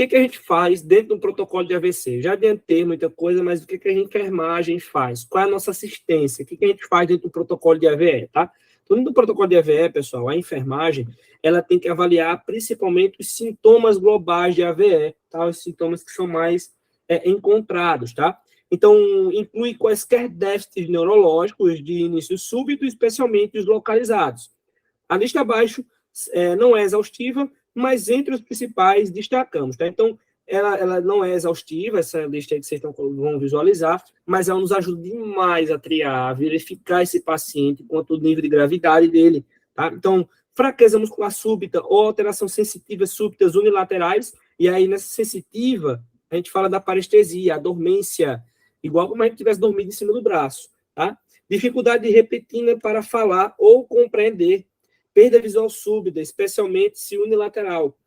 que a gente faz dentro do protocolo de AVC? Já adiantei muita coisa, mas o que a enfermagem faz? Qual é a nossa assistência? O que a gente faz dentro do protocolo de AVE, tá? Então, dentro do protocolo de AVE, pessoal, a enfermagem, ela tem que avaliar principalmente os sintomas globais de AVE, tá? Os sintomas que são mais encontrados, tá? Então, inclui quaisquer déficits neurológicos de início súbito, especialmente os localizados. A lista abaixo não é exaustiva, mas entre os principais destacamos, tá? Então, ela não é exaustiva, essa lista aí que vocês vão visualizar, mas ela nos ajuda demais a triar, a verificar esse paciente quanto o nível de gravidade dele, tá? Então, fraqueza muscular súbita ou alteração sensitiva súbitas unilaterais, e aí nessa sensitiva, a gente fala da parestesia, a dormência, igual como a gente tivesse dormido em cima do braço, tá? Dificuldade de repetina para falar ou compreender, perda visual súbita, especialmente se unilateral,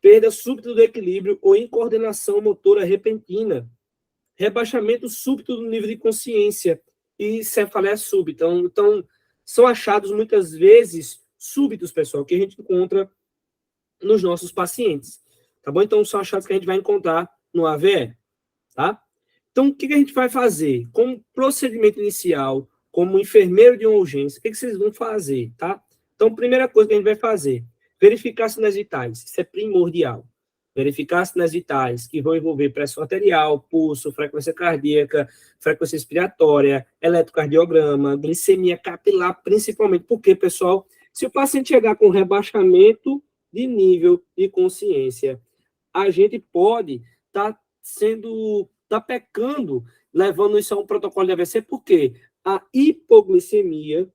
perda súbita do equilíbrio ou incoordenação motora repentina, rebaixamento súbito do nível de consciência e cefaleia súbita. Então, são achados muitas vezes súbitos, pessoal, que a gente encontra nos nossos pacientes, tá bom? Então, são achados que a gente vai encontrar no AVE, tá? Então, o que a gente vai fazer? Como procedimento inicial, como enfermeiro de uma urgência, o que vocês vão fazer, tá? Então, primeira coisa que a gente vai fazer, verificar sinais vitais, isso é primordial. Verificar sinais vitais que vão envolver pressão arterial, pulso, frequência cardíaca, frequência respiratória, eletrocardiograma, glicemia capilar, principalmente, porque, pessoal, se o paciente chegar com rebaixamento de nível de consciência, a gente pode estar pecando, levando isso a um protocolo de AVC, porque a hipoglicemia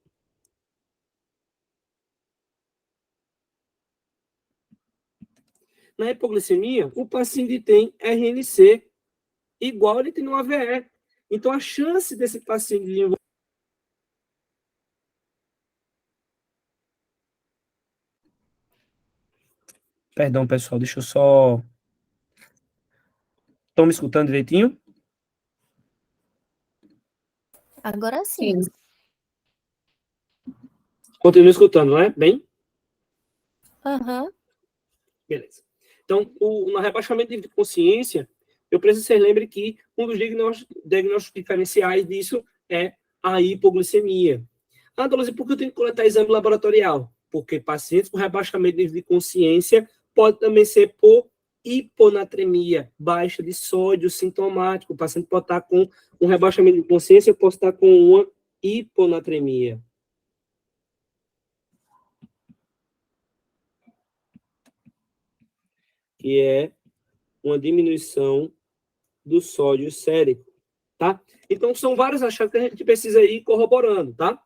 na hipoglicemia, o paciente tem RNC igual ele tem no AVE. Então, a chance desse paciente desenvolver... Perdão, pessoal, deixa eu só... Estão me escutando direitinho? Agora sim. Continua escutando, não é? Bem? Aham. Beleza. Então, no rebaixamento de consciência, eu preciso que vocês lembrem que um dos diagnósticos diferenciais disso é a hipoglicemia. Ah, Dolores, por que eu tenho que coletar exame laboratorial? Porque pacientes com rebaixamento de consciência pode também ser por hiponatremia, baixa de sódio sintomático. O paciente pode estar com um rebaixamento de consciência, pode estar com uma hiponatremia. Que é uma diminuição do sódio sérico, tá? Então, são vários achados que a gente precisa ir corroborando, tá?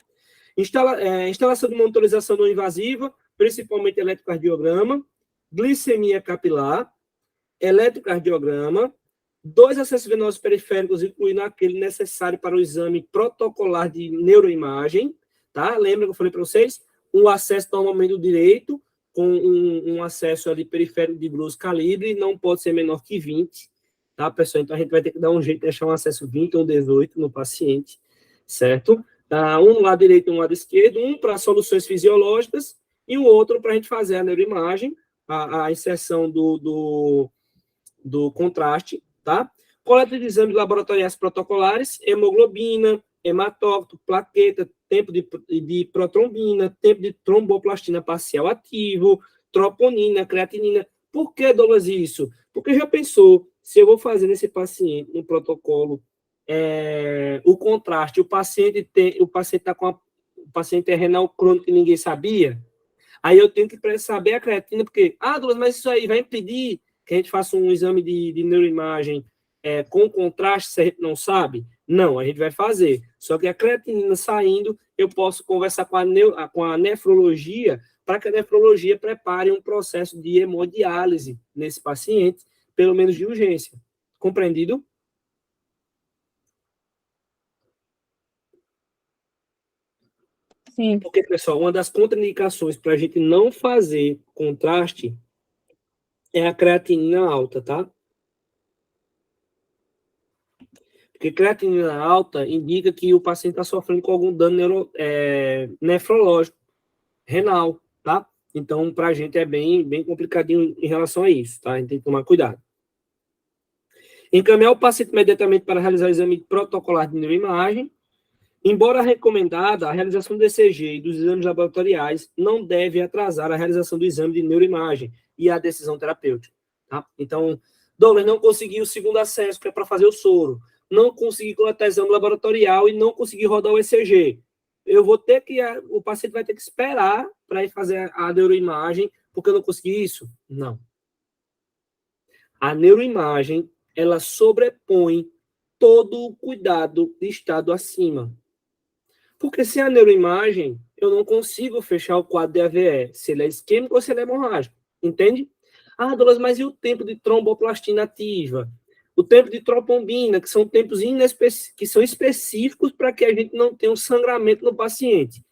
Instalação de monitorização não invasiva, principalmente eletrocardiograma, glicemia capilar, eletrocardiograma, 2 acessos venosos periféricos, incluindo aquele necessário para o exame protocolar de neuroimagem, tá? Lembra que eu falei para vocês? Um acesso normalmente do direito, com um acesso ali periférico de grosso calibre, não pode ser menor que 20, tá, pessoal? Então, a gente vai ter que dar um jeito de deixar um acesso 20 ou 18 no paciente, certo? Um no lado direito e um no lado esquerdo, um para soluções fisiológicas e o outro para a gente fazer a neuroimagem, a inserção do contraste, tá? Coleta de exames laboratoriais protocolares, hemoglobina, hematócrito, plaqueta, tempo de protrombina, tempo de tromboplastina parcial ativo, troponina, creatinina. Por que, Douglas, isso? Porque já pensou, se eu vou fazer nesse paciente, no protocolo, o contraste, o paciente está com o paciente é renal crônico que ninguém sabia, aí eu tenho que saber a creatina, porque, Douglas, mas isso aí vai impedir que a gente faça um exame de neuroimagem com contraste, se a gente não sabe? Não, a gente vai fazer. Só que a creatinina saindo, eu posso conversar com a nefrologia, para que a nefrologia prepare um processo de hemodiálise nesse paciente, pelo menos de urgência. Compreendido? Sim. Porque, pessoal, uma das contraindicações para a gente não fazer contraste é a creatinina alta, tá? Porque creatinina alta indica que o paciente está sofrendo com algum dano nefrológico, renal, tá? Então, para a gente é bem complicadinho em relação a isso, tá? A gente tem que tomar cuidado. Encaminhar o paciente imediatamente para realizar o exame protocolar de neuroimagem. Embora recomendada, a realização do ECG e dos exames laboratoriais não deve atrasar a realização do exame de neuroimagem e a decisão terapêutica. Tá? Então, Douglas, não consegui o segundo acesso, que é para fazer o soro. Não consegui coletar exame laboratorial e não consegui rodar o ECG. Eu vou ter que, o paciente vai ter que esperar para ir fazer a neuroimagem, porque eu não consegui isso? Não. A neuroimagem, ela sobrepõe todo o cuidado de estado acima. Porque sem a neuroimagem, eu não consigo fechar o quadro de AVE, se ele é isquêmico ou se ele é hemorrágico. Entende? Ah, Douglas, mas e o tempo de tromboplastina ativa? O tempo de tropombina, que são tempos que são específicos para que a gente não tenha um sangramento no paciente.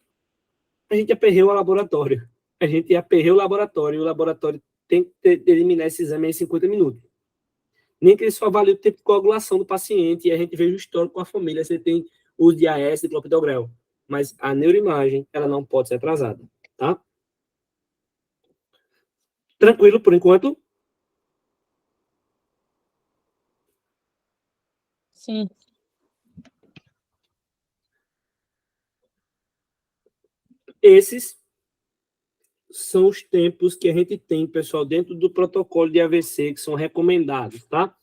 A gente aperreia o laboratório. A gente aperreia o laboratório e o laboratório tem que eliminar esse exame em 50 minutos. Nem que ele só avalie o tempo de coagulação do paciente e a gente veja o histórico com a família, se ele tem uso de AS, de clopidogrel. Mas a neuroimagem, ela não pode ser atrasada, tá? Tranquilo por enquanto? Sim. Esses são os tempos que a gente tem, pessoal, dentro do protocolo de AVC, que são recomendados, tá?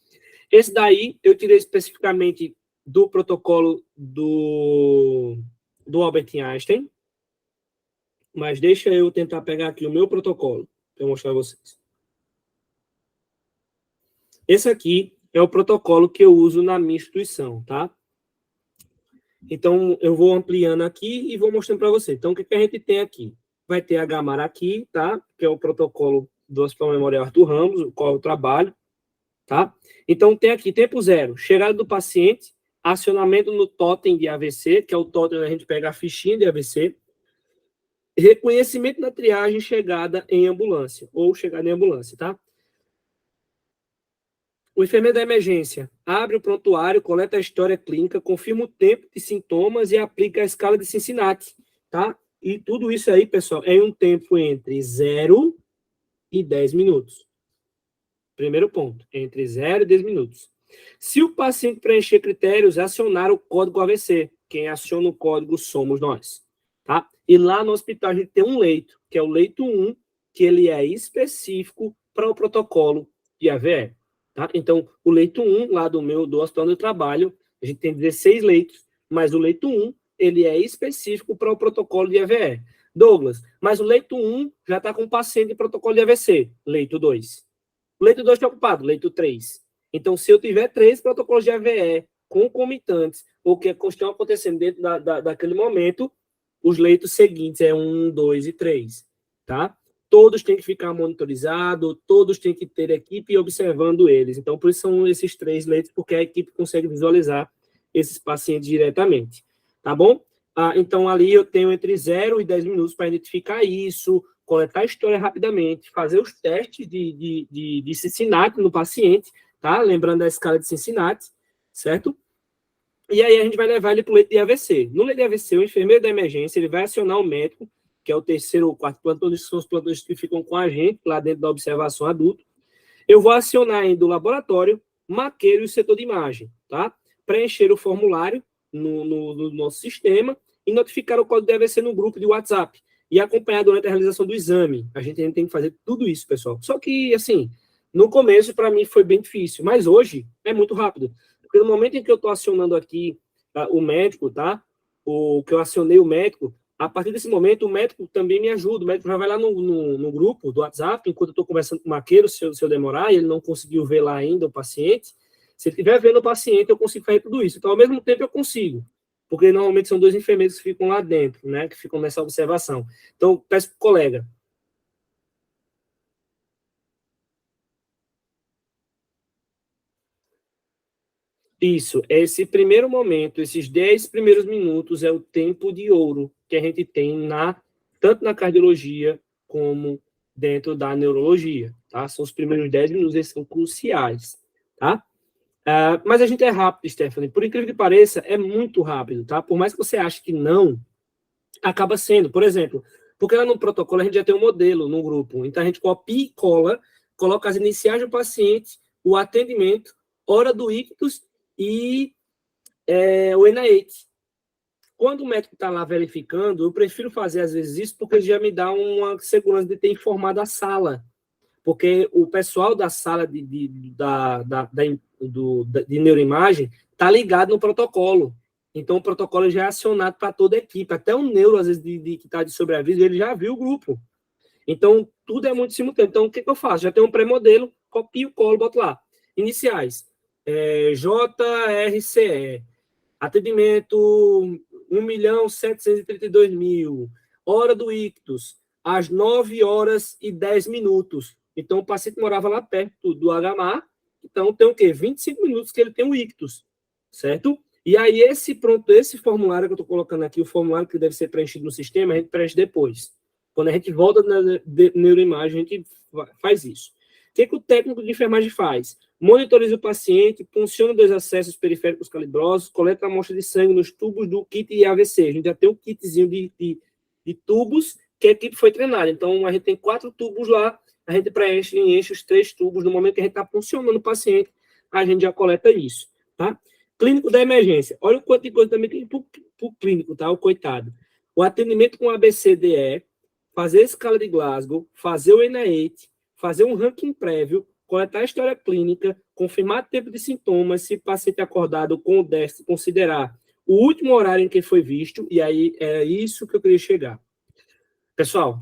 Esse daí, eu tirei especificamente do protocolo do Albert Einstein, mas deixa eu tentar pegar aqui o meu protocolo para eu mostrar a vocês. Esse aqui é o protocolo que eu uso na minha instituição, tá? Então, eu vou ampliando aqui e vou mostrando para você. Então, o que a gente tem aqui? Vai ter a Gamara aqui, tá? Que é o protocolo do Hospital Memorial Arthur Ramos, o qual eu trabalho, tá? Então, tem aqui tempo zero, chegada do paciente, acionamento no totem de AVC, que é o totem onde a gente pega a fichinha de AVC, reconhecimento na triagem, chegada em ambulância, ou chegada em ambulância, tá? O enfermeiro da emergência abre o prontuário, coleta a história clínica, confirma o tempo de sintomas e aplica a escala de Cincinnati, tá? E tudo isso aí, pessoal, é em um tempo entre 0 e 10 minutos. Primeiro ponto, entre 0 e 10 minutos. Se o paciente preencher critérios, acionar o código AVC. Quem aciona o código somos nós, tá? E lá no hospital a gente tem um leito, que é o leito 1, que ele é específico para o protocolo de AVE. Tá? Então, o leito 1, lá do hospital onde eu trabalho, a gente tem 16 leitos, mas o leito 1, ele é específico para o protocolo de AVE. Douglas, mas o leito 1 já está com o paciente de protocolo de AVC. Leito 2. O leito 2 está ocupado, leito 3. Então, se eu tiver 3 protocolos de AVE concomitantes, ou que estão acontecendo dentro daquele momento, os leitos seguintes é 1, 2 e 3, tá? Todos têm que ficar monitorizados, todos têm que ter equipe observando eles. Então, por isso são esses 3 leitos, porque a equipe consegue visualizar esses pacientes diretamente, tá bom? Então, ali eu tenho entre 0 e 10 minutos para identificar isso, coletar a história rapidamente, fazer os testes de Cincinnati no paciente, tá? Lembrando da escala de Cincinnati, certo? E aí a gente vai levar ele para o leito de AVC. No leito de AVC, o enfermeiro da emergência, ele vai acionar o médico, que é o terceiro ou quarto plantão, que são os plantões que ficam com a gente, lá dentro da observação adulta. Eu vou acionar ainda o laboratório, maqueiro e o setor de imagem, tá? Preencher o formulário no nosso sistema e notificar o código de AVC no grupo de WhatsApp e acompanhar durante a realização do exame. A gente tem que fazer tudo isso, pessoal. Só que, assim, no começo, para mim, foi bem difícil, mas hoje é muito rápido. Porque no momento em que eu estou acionando aqui o médico, tá? O que eu acionei o médico, a partir desse momento, o médico também me ajuda. O médico já vai lá no grupo do WhatsApp, enquanto eu estou conversando com o maqueiro, se eu demorar, e ele não conseguiu ver lá ainda o paciente. Se ele estiver vendo o paciente, eu consigo fazer tudo isso. Então, ao mesmo tempo, eu consigo. Porque normalmente são 2 enfermeiros que ficam lá dentro, né? Que ficam nessa observação. Então, peço para o colega. Isso, esse primeiro momento, esses 10 primeiros minutos é o tempo de ouro que a gente tem tanto na cardiologia como dentro da neurologia, tá? São os primeiros 10 minutos, eles são cruciais, tá? Mas a gente é rápido, Stephanie. Por incrível que pareça, é muito rápido, tá? Por mais que você ache que não, acaba sendo. Por exemplo, porque lá no protocolo a gente já tem um modelo no grupo. Então a gente copia e cola, coloca as iniciais do paciente, o atendimento, hora do ictus e o NIH. Quando o médico está lá verificando, eu prefiro fazer às vezes isso porque já me dá uma segurança de ter informado a sala. Porque o pessoal da sala de neuroimagem está ligado no protocolo. Então, o protocolo já é acionado para toda a equipe. Até o neuro, às vezes, que está de sobreaviso, ele já viu o grupo. Então, tudo é muito simultâneo. Então, o que eu faço? Já tem um pré-modelo, copio, colo, boto lá. Iniciais. JRCE. Atendimento 1.732.000. Hora do ictus, às 9h10. Então, o paciente morava lá perto do HMA. Então, tem o quê? 25 minutos que ele tem o ictus, certo? E aí, esse formulário que eu estou colocando aqui, o formulário que deve ser preenchido no sistema, a gente preenche depois. Quando a gente volta na neuroimagem, a gente faz isso. O que o técnico de enfermagem faz? Monitoriza o paciente, funciona dos acessos periféricos calibrosos, coleta a amostra de sangue nos tubos do kit AVC. A gente já tem um kitzinho de tubos que a equipe foi treinada. Então, a gente tem 4 tubos lá, a gente preenche e enche os 3 tubos. No momento que a gente está funcionando o paciente, a gente já coleta isso, tá? Clínico da emergência. Olha o quanto de coisa também tem para o clínico, tá? O coitado. O atendimento com ABCDE, fazer a escala de Glasgow, fazer o NIH, fazer um ranking prévio, coletar a história clínica, confirmar o tempo de sintomas, se o paciente acordado com o déficit, considerar o último horário em que foi visto, e aí é isso que eu queria chegar. Pessoal,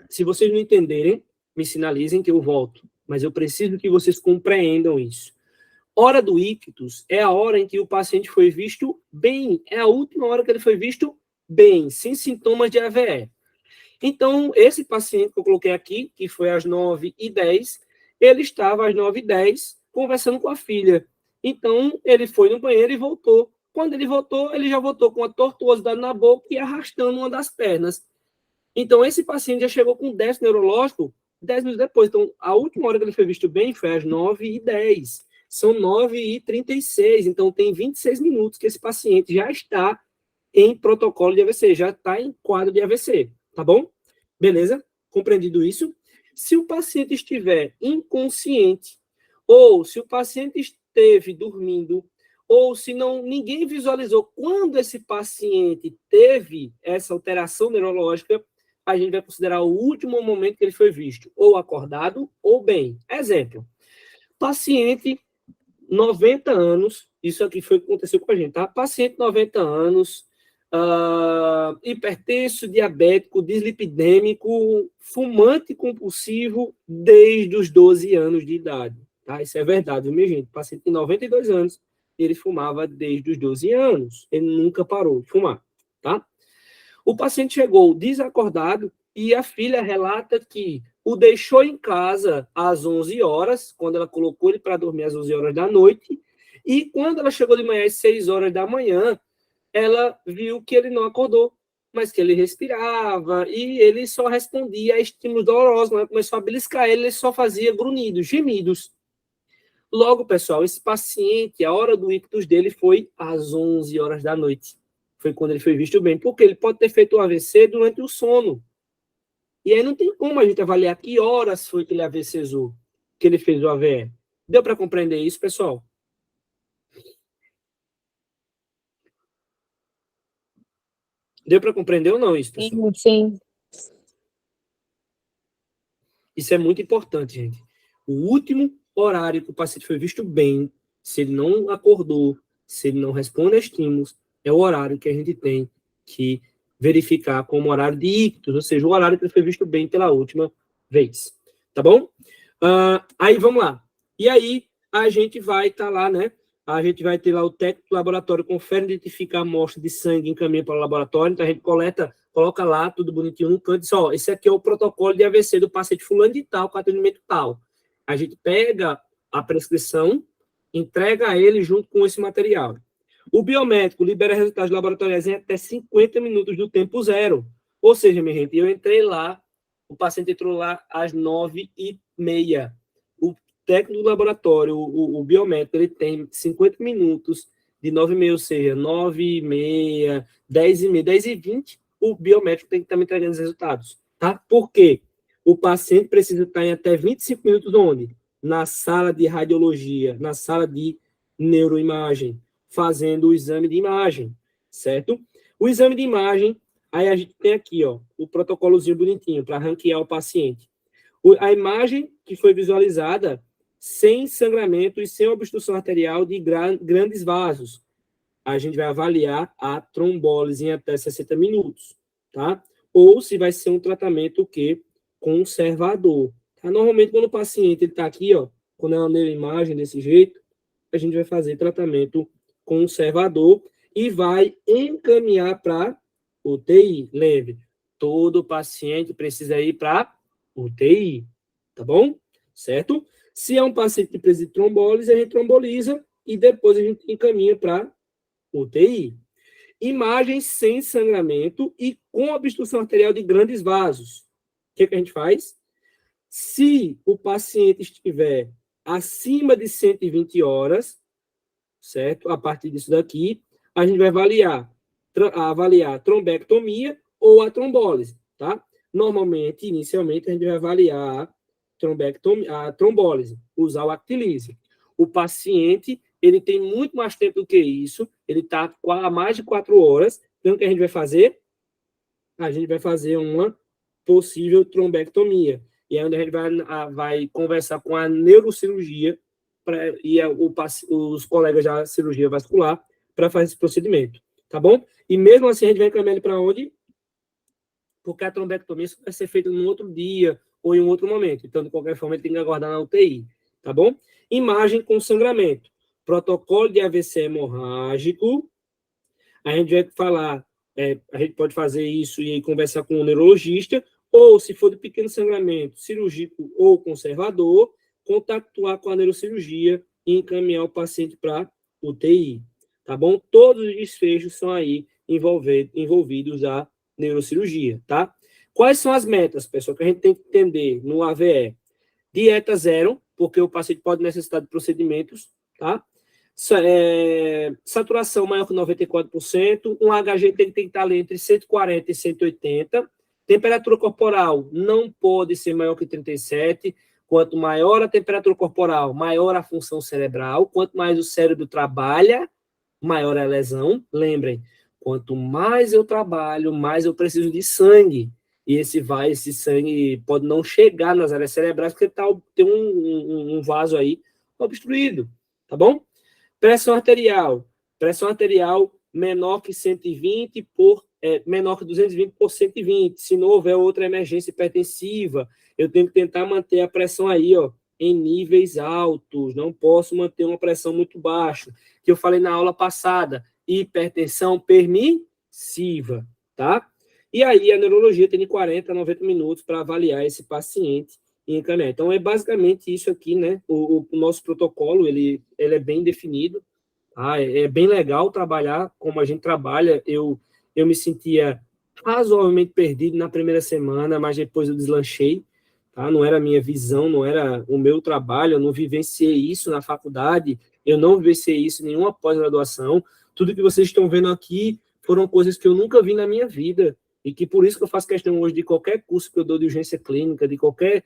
se vocês não entenderem, me sinalizem que eu volto, mas eu preciso que vocês compreendam isso. Hora do ictus é a hora em que o paciente foi visto bem, é a última hora que ele foi visto bem, sem sintomas de AVE. Então, esse paciente que eu coloquei aqui, que foi às 9h10, ele estava às 9h10 conversando com a filha. Então, ele foi no banheiro e voltou. Quando ele voltou, ele já voltou com a tortuosidade na boca e arrastando uma das pernas. Então, esse paciente já chegou com déficit neurológico 10 minutos depois. Então, a última hora que ele foi visto bem foi às 9h10. São 9h36. Então, tem 26 minutos que esse paciente já está em protocolo de AVC, já está em quadro de AVC. Tá bom? Beleza? Compreendido isso? Se o paciente estiver inconsciente, ou se o paciente esteve dormindo, ou se não ninguém visualizou quando esse paciente teve essa alteração neurológica, a gente vai considerar o último momento que ele foi visto, ou acordado ou bem. Exemplo, paciente 90 anos, isso aqui foi o que aconteceu com a gente, tá? Paciente 90 anos, hipertenso, diabético, dislipidêmico, fumante compulsivo desde os 12 anos de idade. Tá? Isso é verdade, minha gente. O paciente tem 92 anos, ele fumava desde os 12 anos. Ele nunca parou de fumar. Tá? O paciente chegou desacordado e a filha relata que o deixou em casa às 11 horas, quando ela colocou ele para dormir às 11 horas da noite, e quando ela chegou de manhã às 6 horas da manhã, ela viu que ele não acordou, mas que ele respirava e ele só respondia a estímulos dolorosos. Ela começou a beliscar ele só fazia grunhidos, gemidos. Logo, pessoal, esse paciente, a hora do ictus dele foi às 11 horas da noite. Foi quando ele foi visto bem, porque ele pode ter feito o AVC durante o sono. E aí não tem como a gente avaliar que horas foi que ele AVCzou, que ele fez o AVE. Deu para compreender isso, pessoal? Deu para compreender ou não isso, pessoal? Sim. Isso é muito importante, gente. O último horário que o paciente foi visto bem, se ele não acordou, se ele não responde a estímulos, é o horário que a gente tem que verificar como horário de ictus, ou seja, o horário que ele foi visto bem pela última vez. Tá bom? Aí, vamos lá. E aí, a gente vai estar lá, né? A gente vai ter lá o técnico do laboratório, confere, identifica a amostra de sangue e encaminha para o laboratório. Então, a gente coloca lá, tudo bonitinho no canto, diz, ó, esse aqui é o protocolo de AVC do paciente fulano de tal, com atendimento tal. A gente pega a prescrição, entrega a ele junto com esse material. O biomédico libera resultados laboratoriais em até 50 minutos do tempo zero. Ou seja, minha gente, eu entrei lá, o paciente entrou lá às 9h30. O técnico do laboratório, o biomédico, ele tem 50 minutos de 9h30, ou seja, 9h30, 10h30, 10h20, o biomédico tem que estar me entregando os resultados, tá? Por quê? O paciente precisa estar em até 25 minutos onde? na sala de radiologia, na sala de neuroimagem, fazendo o exame de imagem, certo? O exame de imagem, aí a gente tem aqui, ó, o protocolozinho bonitinho para ranquear o paciente. A imagem que foi visualizada sem sangramento e sem obstrução arterial de grandes vasos. A gente vai avaliar a trombólise em até 60 minutos, tá? Ou se vai ser um tratamento que conservador. Tá? Normalmente, quando o paciente está aqui, ó, quando é uma neuroimagem desse jeito, a gente vai fazer tratamento conservador e vai encaminhar para UTI. Lembre, todo paciente precisa ir para UTI, tá bom? Certo? Se é um paciente que precisa de trombólise, a gente tromboliza e depois a gente encaminha para UTI. Imagem sem sangramento e com obstrução arterial de grandes vasos. O que a gente faz? Se o paciente estiver acima de 120 horas, certo? A partir disso daqui, a gente vai avaliar a trombectomia ou a trombólise, tá? Normalmente, inicialmente, a gente vai avaliar a trombólise, usar o Actilise. O paciente, ele tem muito mais tempo do que isso, ele está há mais de 4 horas, então o que a gente vai fazer? A gente vai fazer uma possível trombectomia. E aí a gente vai conversar com a neurocirurgia e os colegas da cirurgia vascular para fazer esse procedimento, tá bom? E mesmo assim a gente vai encaminhar ele para onde? Porque a trombectomia vai ser feita num outro dia ou em um outro momento. Então, de qualquer forma, ele tem que aguardar na UTI, tá bom? Imagem com sangramento. Protocolo de AVC hemorrágico. A gente vai falar, a gente pode fazer isso e conversar com o neurologista, ou se for de pequeno sangramento cirúrgico ou conservador, contactuar com a neurocirurgia e encaminhar o paciente para UTI, tá bom? Todos os desfechos são aí envolvidos a neurocirurgia, tá? Quais são as metas, pessoal, que a gente tem que entender no AVE? Dieta zero, porque o paciente pode necessitar de procedimentos, tá? Saturação maior que 94%, um HG tem que estar ali entre 140 e 180, temperatura corporal não pode ser maior que 37, quanto maior a temperatura corporal, maior a função cerebral, quanto mais o cérebro trabalha, maior a lesão. Lembrem, quanto mais eu trabalho, mais eu preciso de sangue. E esse sangue pode não chegar nas áreas cerebrais, porque tem um vaso aí obstruído, tá bom? Pressão arterial menor que 120 menor que 220 por 120. Se não houver outra emergência hipertensiva, eu tenho que tentar manter a pressão aí, ó, em níveis altos, não posso manter uma pressão muito baixa, que eu falei na aula passada, hipertensão permissiva, tá? E aí a neurologia tem de 40 a 90 minutos para avaliar esse paciente e encaminhar. Então, é basicamente isso aqui, né? O nosso protocolo, ele é bem definido, tá? É bem legal trabalhar como a gente trabalha. Eu me sentia razoavelmente perdido na primeira semana, mas depois eu deslanchei, tá? Não era a minha visão, não era o meu trabalho, eu não vivenciei isso na faculdade, eu não vivenciei isso em nenhuma pós-graduação. Tudo que vocês estão vendo aqui foram coisas que eu nunca vi na minha vida, e que por isso que eu faço questão hoje de qualquer curso que eu dou de urgência clínica, de qualquer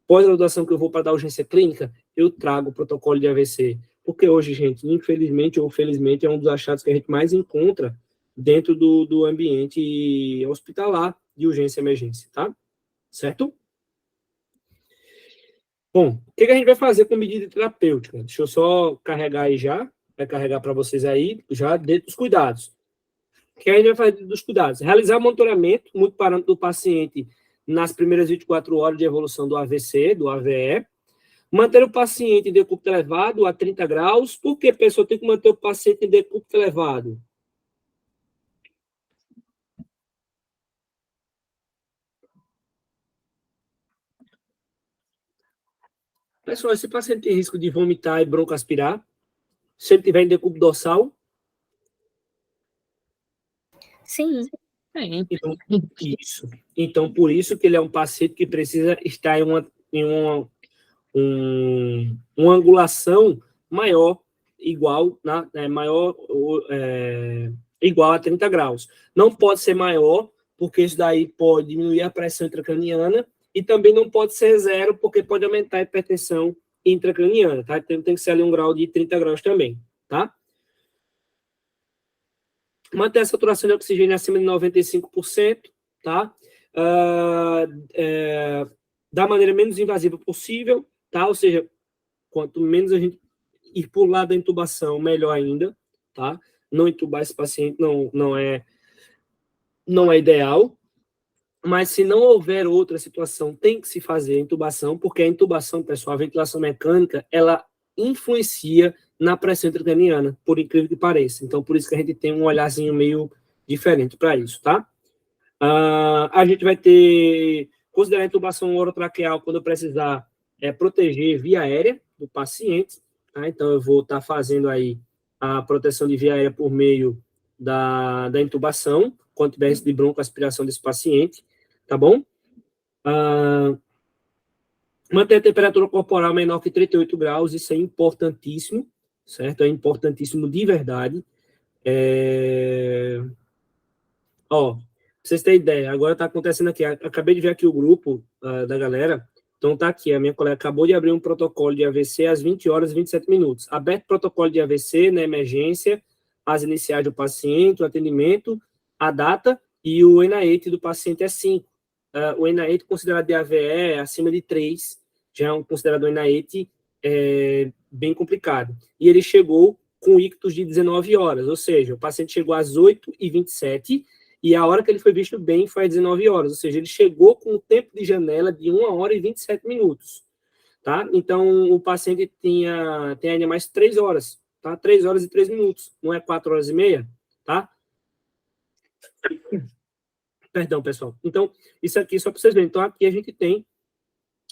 pós-graduação que eu vou para dar urgência clínica, eu trago o protocolo de AVC. Porque hoje, gente, infelizmente ou felizmente, é um dos achados que a gente mais encontra dentro do ambiente hospitalar de urgência e emergência, tá? Certo? Bom, o que a gente vai fazer com medida terapêutica? Deixa eu só carregar aí já, vai carregar para vocês aí, já dentro dos cuidados. O que a gente vai fazer dos cuidados? Realizar monitoramento, muito parâmetro do paciente nas primeiras 24 horas de evolução do AVC, do AVE. Manter o paciente em decúbito elevado a 30 graus. Por que a pessoa tem que manter o paciente em decúbito elevado? Pessoal, esse paciente tem risco de vomitar e broncoaspirar, se ele tiver em decúbito dorsal? Sim. Então, isso. Então, por isso que ele é um paciente que precisa estar em uma angulação maior, igual a 30 graus. Não pode ser maior, porque isso daí pode diminuir a pressão intracraniana, e também não pode ser zero, porque pode aumentar a hipertensão intracraniana, tá? Então tem que ser ali um grau de 30 graus também, tá? Manter a saturação de oxigênio acima de 95%, tá? Da maneira menos invasiva possível, tá? Ou seja, quanto menos a gente ir por lá da intubação, melhor ainda, tá? Não intubar esse paciente não é ideal, mas se não houver outra situação, tem que se fazer a intubação, porque a intubação, pessoal, a ventilação mecânica, ela influencia na pressão intracraniana, por incrível que pareça. Então, por isso que a gente tem um olharzinho meio diferente para isso, tá? A gente vai considerar a intubação orotraqueal quando precisar proteger via aérea do paciente, tá? Então, eu vou estar fazendo aí a proteção de via aérea por meio da intubação, quando tiver de broncoaspiração desse paciente, tá bom? Manter a temperatura corporal menor que 38 graus, isso é importantíssimo, certo? É importantíssimo de verdade. Ó, pra vocês terem ideia, agora tá acontecendo aqui, acabei de ver aqui o grupo da galera, então tá aqui, a minha colega acabou de abrir um protocolo de AVC às 20 horas e 27 minutos. Aberto protocolo de AVC na emergência, as iniciais do paciente, o atendimento, a data e o ENA-8 do paciente é 5. O ENA-8 considerado de AVE é acima de 3, já é considerado um ENA-8 bem complicado. E ele chegou com ictus de 19 horas, ou seja, o paciente chegou às 8h27 e a hora que ele foi visto bem foi às 19 horas, ou seja, ele chegou com um tempo de janela de 1 hora e 27 minutos, tá? Então, o paciente tem ainda mais 3 horas, tá? 3 horas e 3 minutos, não é 4 horas e meia, tá? Perdão, pessoal. Então, isso aqui, só para vocês verem, então aqui a gente tem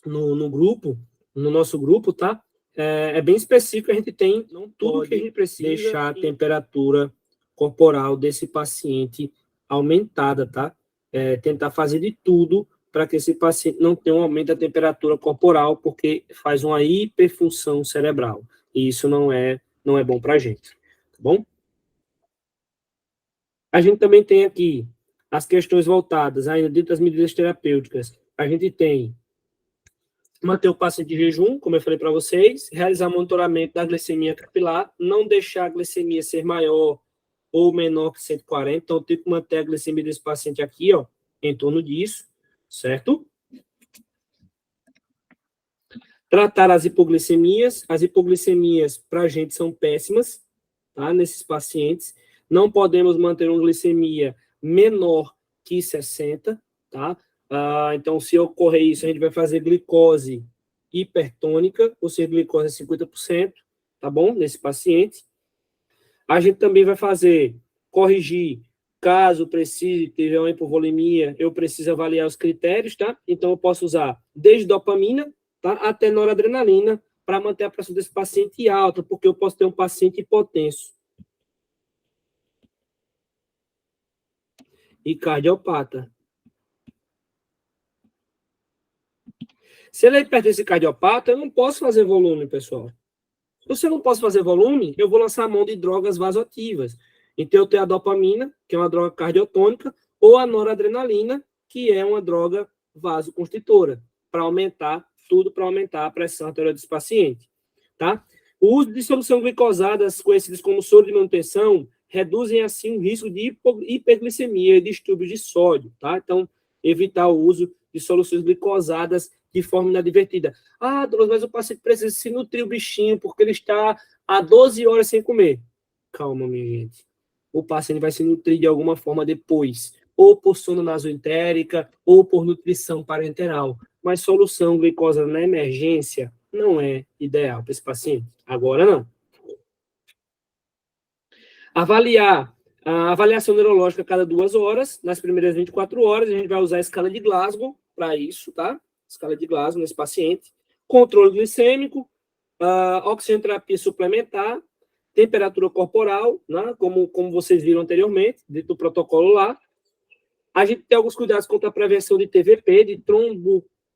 no grupo, no nosso grupo, tá? É bem específico, a gente tem tudo que a gente precisa deixar a temperatura corporal desse paciente aumentada, tá? Tentar fazer de tudo para que esse paciente não tenha um aumento da temperatura corporal, porque faz uma hiperfunção cerebral. E isso não é bom para a gente, tá bom? A gente também tem aqui as questões voltadas ainda dentro das medidas terapêuticas. A gente tem manter o paciente de jejum, como eu falei para vocês, realizar monitoramento da glicemia capilar, não deixar a glicemia ser maior ou menor que 140, então tem que manter a glicemia desse paciente aqui, ó, em torno disso, certo? Tratar as hipoglicemias para a gente são péssimas, tá, nesses pacientes, não podemos manter uma glicemia menor que 60, tá? Então, se ocorrer isso, a gente vai fazer glicose hipertônica, ou seja, glicose 50%, tá bom? Nesse paciente. A gente também vai corrigir, caso precise, tiver uma hipovolemia, eu preciso avaliar os critérios, tá? Então, eu posso usar desde dopamina, tá, até noradrenalina, para manter a pressão desse paciente alta, porque eu posso ter um paciente hipotenso e cardiopata. Se ele é hipertenso e cardiopata, eu não posso fazer volume, pessoal. Se eu não posso fazer volume, eu vou lançar a mão de drogas vasoativas. Então, eu tenho a dopamina, que é uma droga cardiotônica, ou a noradrenalina, que é uma droga vasoconstritora, para aumentar a pressão arterial desse paciente, tá? O uso de solução glicosadas, conhecidas como soro de manutenção, reduzem, assim, o risco de hiperglicemia e distúrbios de sódio, tá? Então, evitar o uso de soluções glicosadas de forma inadvertida. Douglas, mas o paciente precisa se nutrir o bichinho porque ele está há 12 horas sem comer. Calma, minha gente. O paciente vai se nutrir de alguma forma depois, ou por sonda nasoentérica, ou por nutrição parenteral. Mas solução glicosa na emergência não é ideal para esse paciente. Agora não. A avaliação neurológica a cada 2 horas, nas primeiras 24 horas, a gente vai usar a escala de Glasgow para isso, tá? Escala de Glasgow nesse paciente. Controle glicêmico, oxigenoterapia suplementar, temperatura corporal, né? Como vocês viram anteriormente, dentro do protocolo lá. A gente tem alguns cuidados contra a prevenção de TVP, de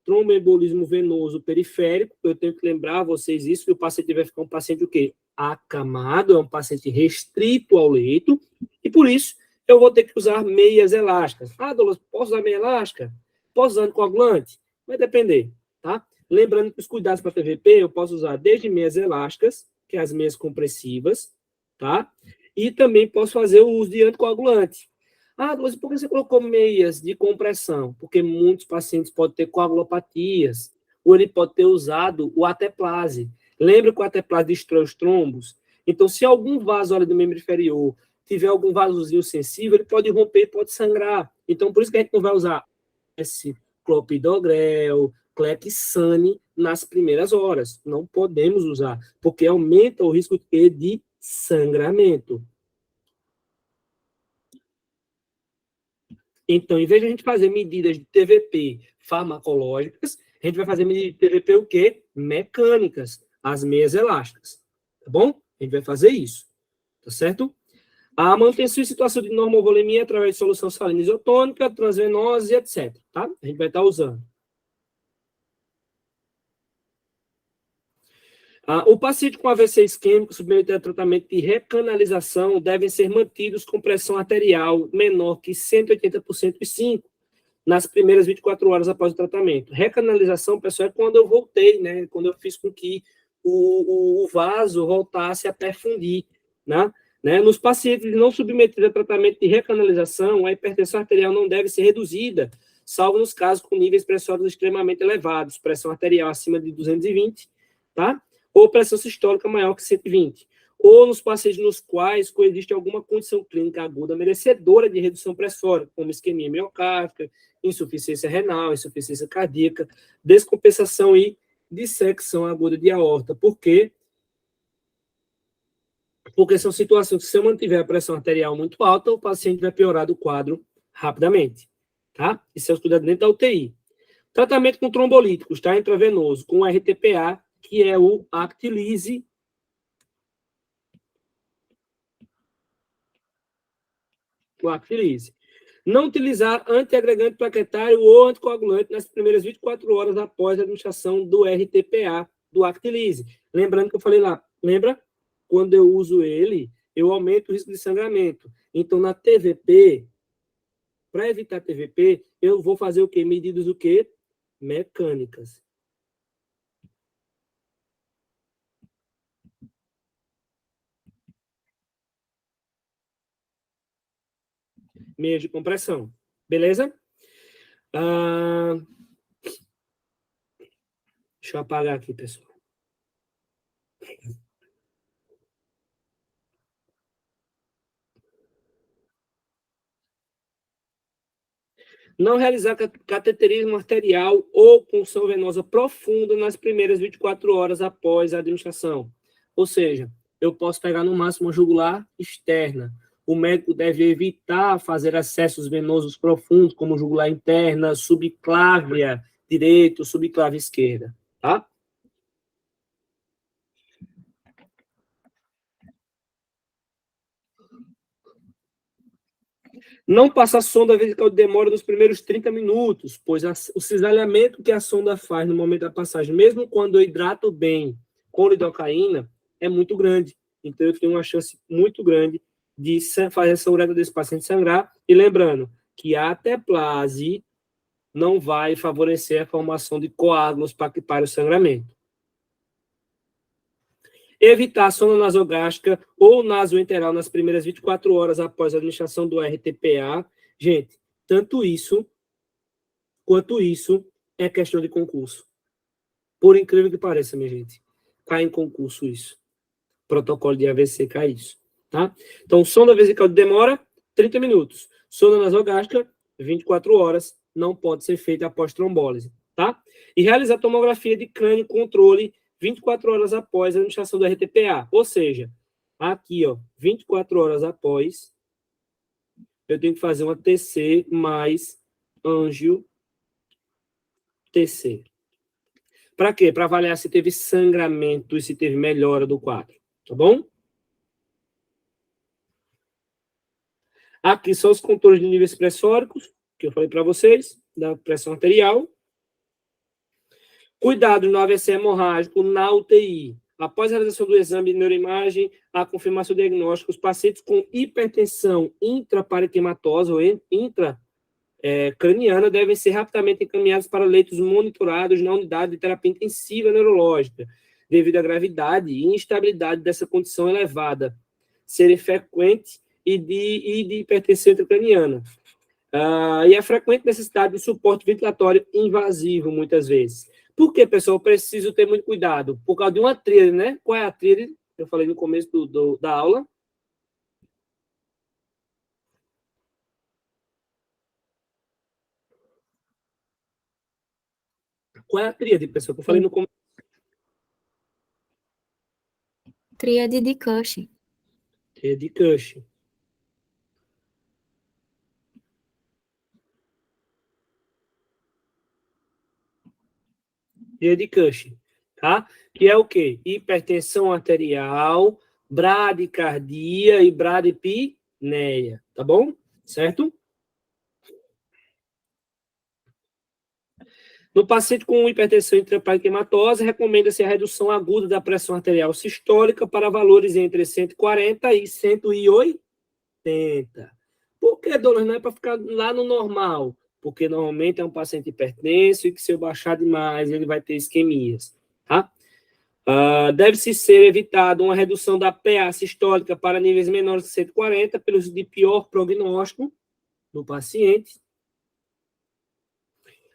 tromboembolismo venoso periférico. Eu tenho que lembrar vocês isso, que o paciente vai ficar um paciente o quê? Acamado, é um paciente restrito ao leito, e por isso eu vou ter que usar meias elásticas. Douglas, posso usar meia elástica? Posso usar anticoagulante? Vai depender, tá? Lembrando que os cuidados para TVP eu posso usar desde meias elásticas, que é as meias compressivas, tá? E também posso fazer o uso de anticoagulante. Ah, mas por que você colocou meias de compressão? Porque muitos pacientes podem ter coagulopatias, ou ele pode ter usado o ateplase. Lembra que o ateplase destrói os trombos? Então, se algum vaso ali do membro inferior tiver algum vasozinho sensível, ele pode romper, pode sangrar. Então, por isso que a gente não vai usar esse clopidogrel, clexane nas primeiras horas. Não podemos usar, porque aumenta o risco de sangramento. Então, em vez de a gente fazer medidas de TVP farmacológicas, a gente vai fazer medidas de TVP o quê? Mecânicas, as meias elásticas. Tá bom? A gente vai fazer isso. Tá certo? A manutenção em situação de normovolemia através de solução salina isotônica, transvenose, etc. Tá? A gente vai estar usando. O paciente com AVC isquêmico submetido a tratamento de recanalização devem ser mantidos com pressão arterial menor que 180 por 105 nas primeiras 24 horas após o tratamento. Recanalização, pessoal, é quando eu voltei, né? Quando eu fiz com que o vaso voltasse a perfundir, né? Nos pacientes não submetidos a tratamento de recanalização, a hipertensão arterial não deve ser reduzida, salvo nos casos com níveis pressóricos extremamente elevados, pressão arterial acima de 220, tá? Ou pressão sistólica maior que 120, ou nos pacientes nos quais coexiste alguma condição clínica aguda merecedora de redução pressórica, como isquemia miocárdica, insuficiência renal, insuficiência cardíaca, descompensação e dissecção aguda de aorta. Por quê? Porque são situações que, se eu mantiver a pressão arterial muito alta, o paciente vai piorar do quadro rapidamente, tá? Isso é os cuidados dentro da UTI. Tratamento com trombolíticos, tá? Intravenoso, com RTPA, que é o Actilise. O Actilise. Não utilizar antiagregante plaquetário ou anticoagulante nas primeiras 24 horas após a administração do RTPA, do Actilise. Lembrando que eu falei lá, lembra? Quando eu uso ele, eu aumento o risco de sangramento. Então, na TVP, para evitar TVP, eu vou fazer o quê? Medidas o quê? Mecânicas. Meios de compressão. Beleza? Deixa eu apagar aqui, pessoal. Não realizar cateterismo arterial ou punção venosa profunda nas primeiras 24 horas após a administração. Ou seja, eu posso pegar no máximo a jugular externa. O médico deve evitar fazer acessos venosos profundos, como jugular interna, subclávia direita, subclávia esquerda, tá? Não passar sonda vesical de demora nos primeiros 30 minutos, pois o cisalhamento que a sonda faz no momento da passagem, mesmo quando eu hidrato bem com lidocaína, é muito grande. Então, eu tenho uma chance muito grande de fazer essa uretra desse paciente sangrar. E lembrando que a ateplase não vai favorecer a formação de coágulos para o sangramento. Evitar a sonda nasogástrica ou nasoenteral nas primeiras 24 horas após a administração do RTPA. Gente, tanto isso quanto isso é questão de concurso. Por incrível que pareça, minha gente, cai em concurso isso. Protocolo de AVC cai isso, tá? Então, sonda vesical de demora, 30 minutos. Sonda nasogástrica, 24 horas, não pode ser feita após trombólise, tá? E realizar tomografia de crânio controle 24 horas após a administração do RTPA. Ou seja, aqui, ó, 24 horas após, eu tenho que fazer uma TC mais ângio TC. Para quê? Para avaliar se teve sangramento e se teve melhora do quadro, tá bom? Aqui são os controles de níveis pressóricos, que eu falei para vocês, da pressão arterial. Cuidado no AVC hemorrágico na UTI. Após a realização do exame de neuroimagem, a confirmação do diagnóstico, os pacientes com hipertensão intraparenquimatosa ou intra craniana devem ser rapidamente encaminhados para leitos monitorados na unidade de terapia intensiva neurológica, devido à gravidade e instabilidade dessa condição elevada, serem frequentes e de hipertensão intracraniana. E a frequente necessidade de suporte ventilatório invasivo, muitas vezes. Por que, pessoal? Eu preciso ter muito cuidado. Por causa de uma tríade, né? Qual é a tríade? Eu falei no começo da aula. Qual é a tríade, pessoal? Que eu falei no começo. Tríade de Cushing. Tríade de Cushing. Tríade de Cushing, tá? Que é o quê? Hipertensão arterial, bradicardia e bradipneia, tá bom? Certo? No paciente com hipertensão intraparenquimatosa, recomenda-se a redução aguda da pressão arterial sistólica para valores entre 140 e 180. Por que, Douglas? Não é para ficar lá no normal? Porque normalmente é um paciente hipertenso e que se eu baixar demais, ele vai ter isquemias, tá? Deve-se ser evitado uma redução da PA sistólica para níveis menores de 140 pelos de pior prognóstico do paciente.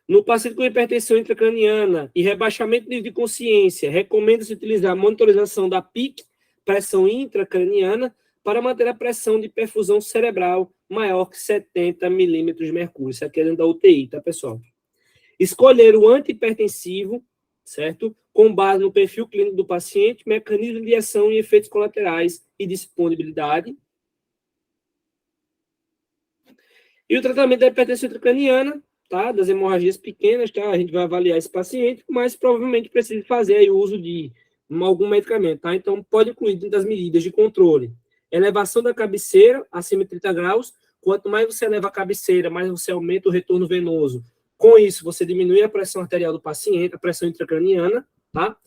No paciente com hipertensão intracraniana e rebaixamento de nível de consciência, recomenda-se utilizar a monitorização da PIC, pressão intracraniana, para manter a pressão de perfusão cerebral maior que 70 milímetros de mercúrio. Isso aqui é dentro da UTI, tá, pessoal? Escolher o antihipertensivo, certo? Com base no perfil clínico do paciente, mecanismo de ação e efeitos colaterais e disponibilidade. E o tratamento da hipertensão intracraniana, tá? Das hemorragias pequenas, tá? A gente vai avaliar esse paciente, mas provavelmente precisa fazer aí o uso de algum medicamento, tá? Então, pode incluir dentro das medidas de controle. Elevação da cabeceira, acima de 30 graus. Quanto mais você eleva a cabeceira, mais você aumenta o retorno venoso. Com isso, você diminui a pressão arterial do paciente, a pressão intracraniana, tá?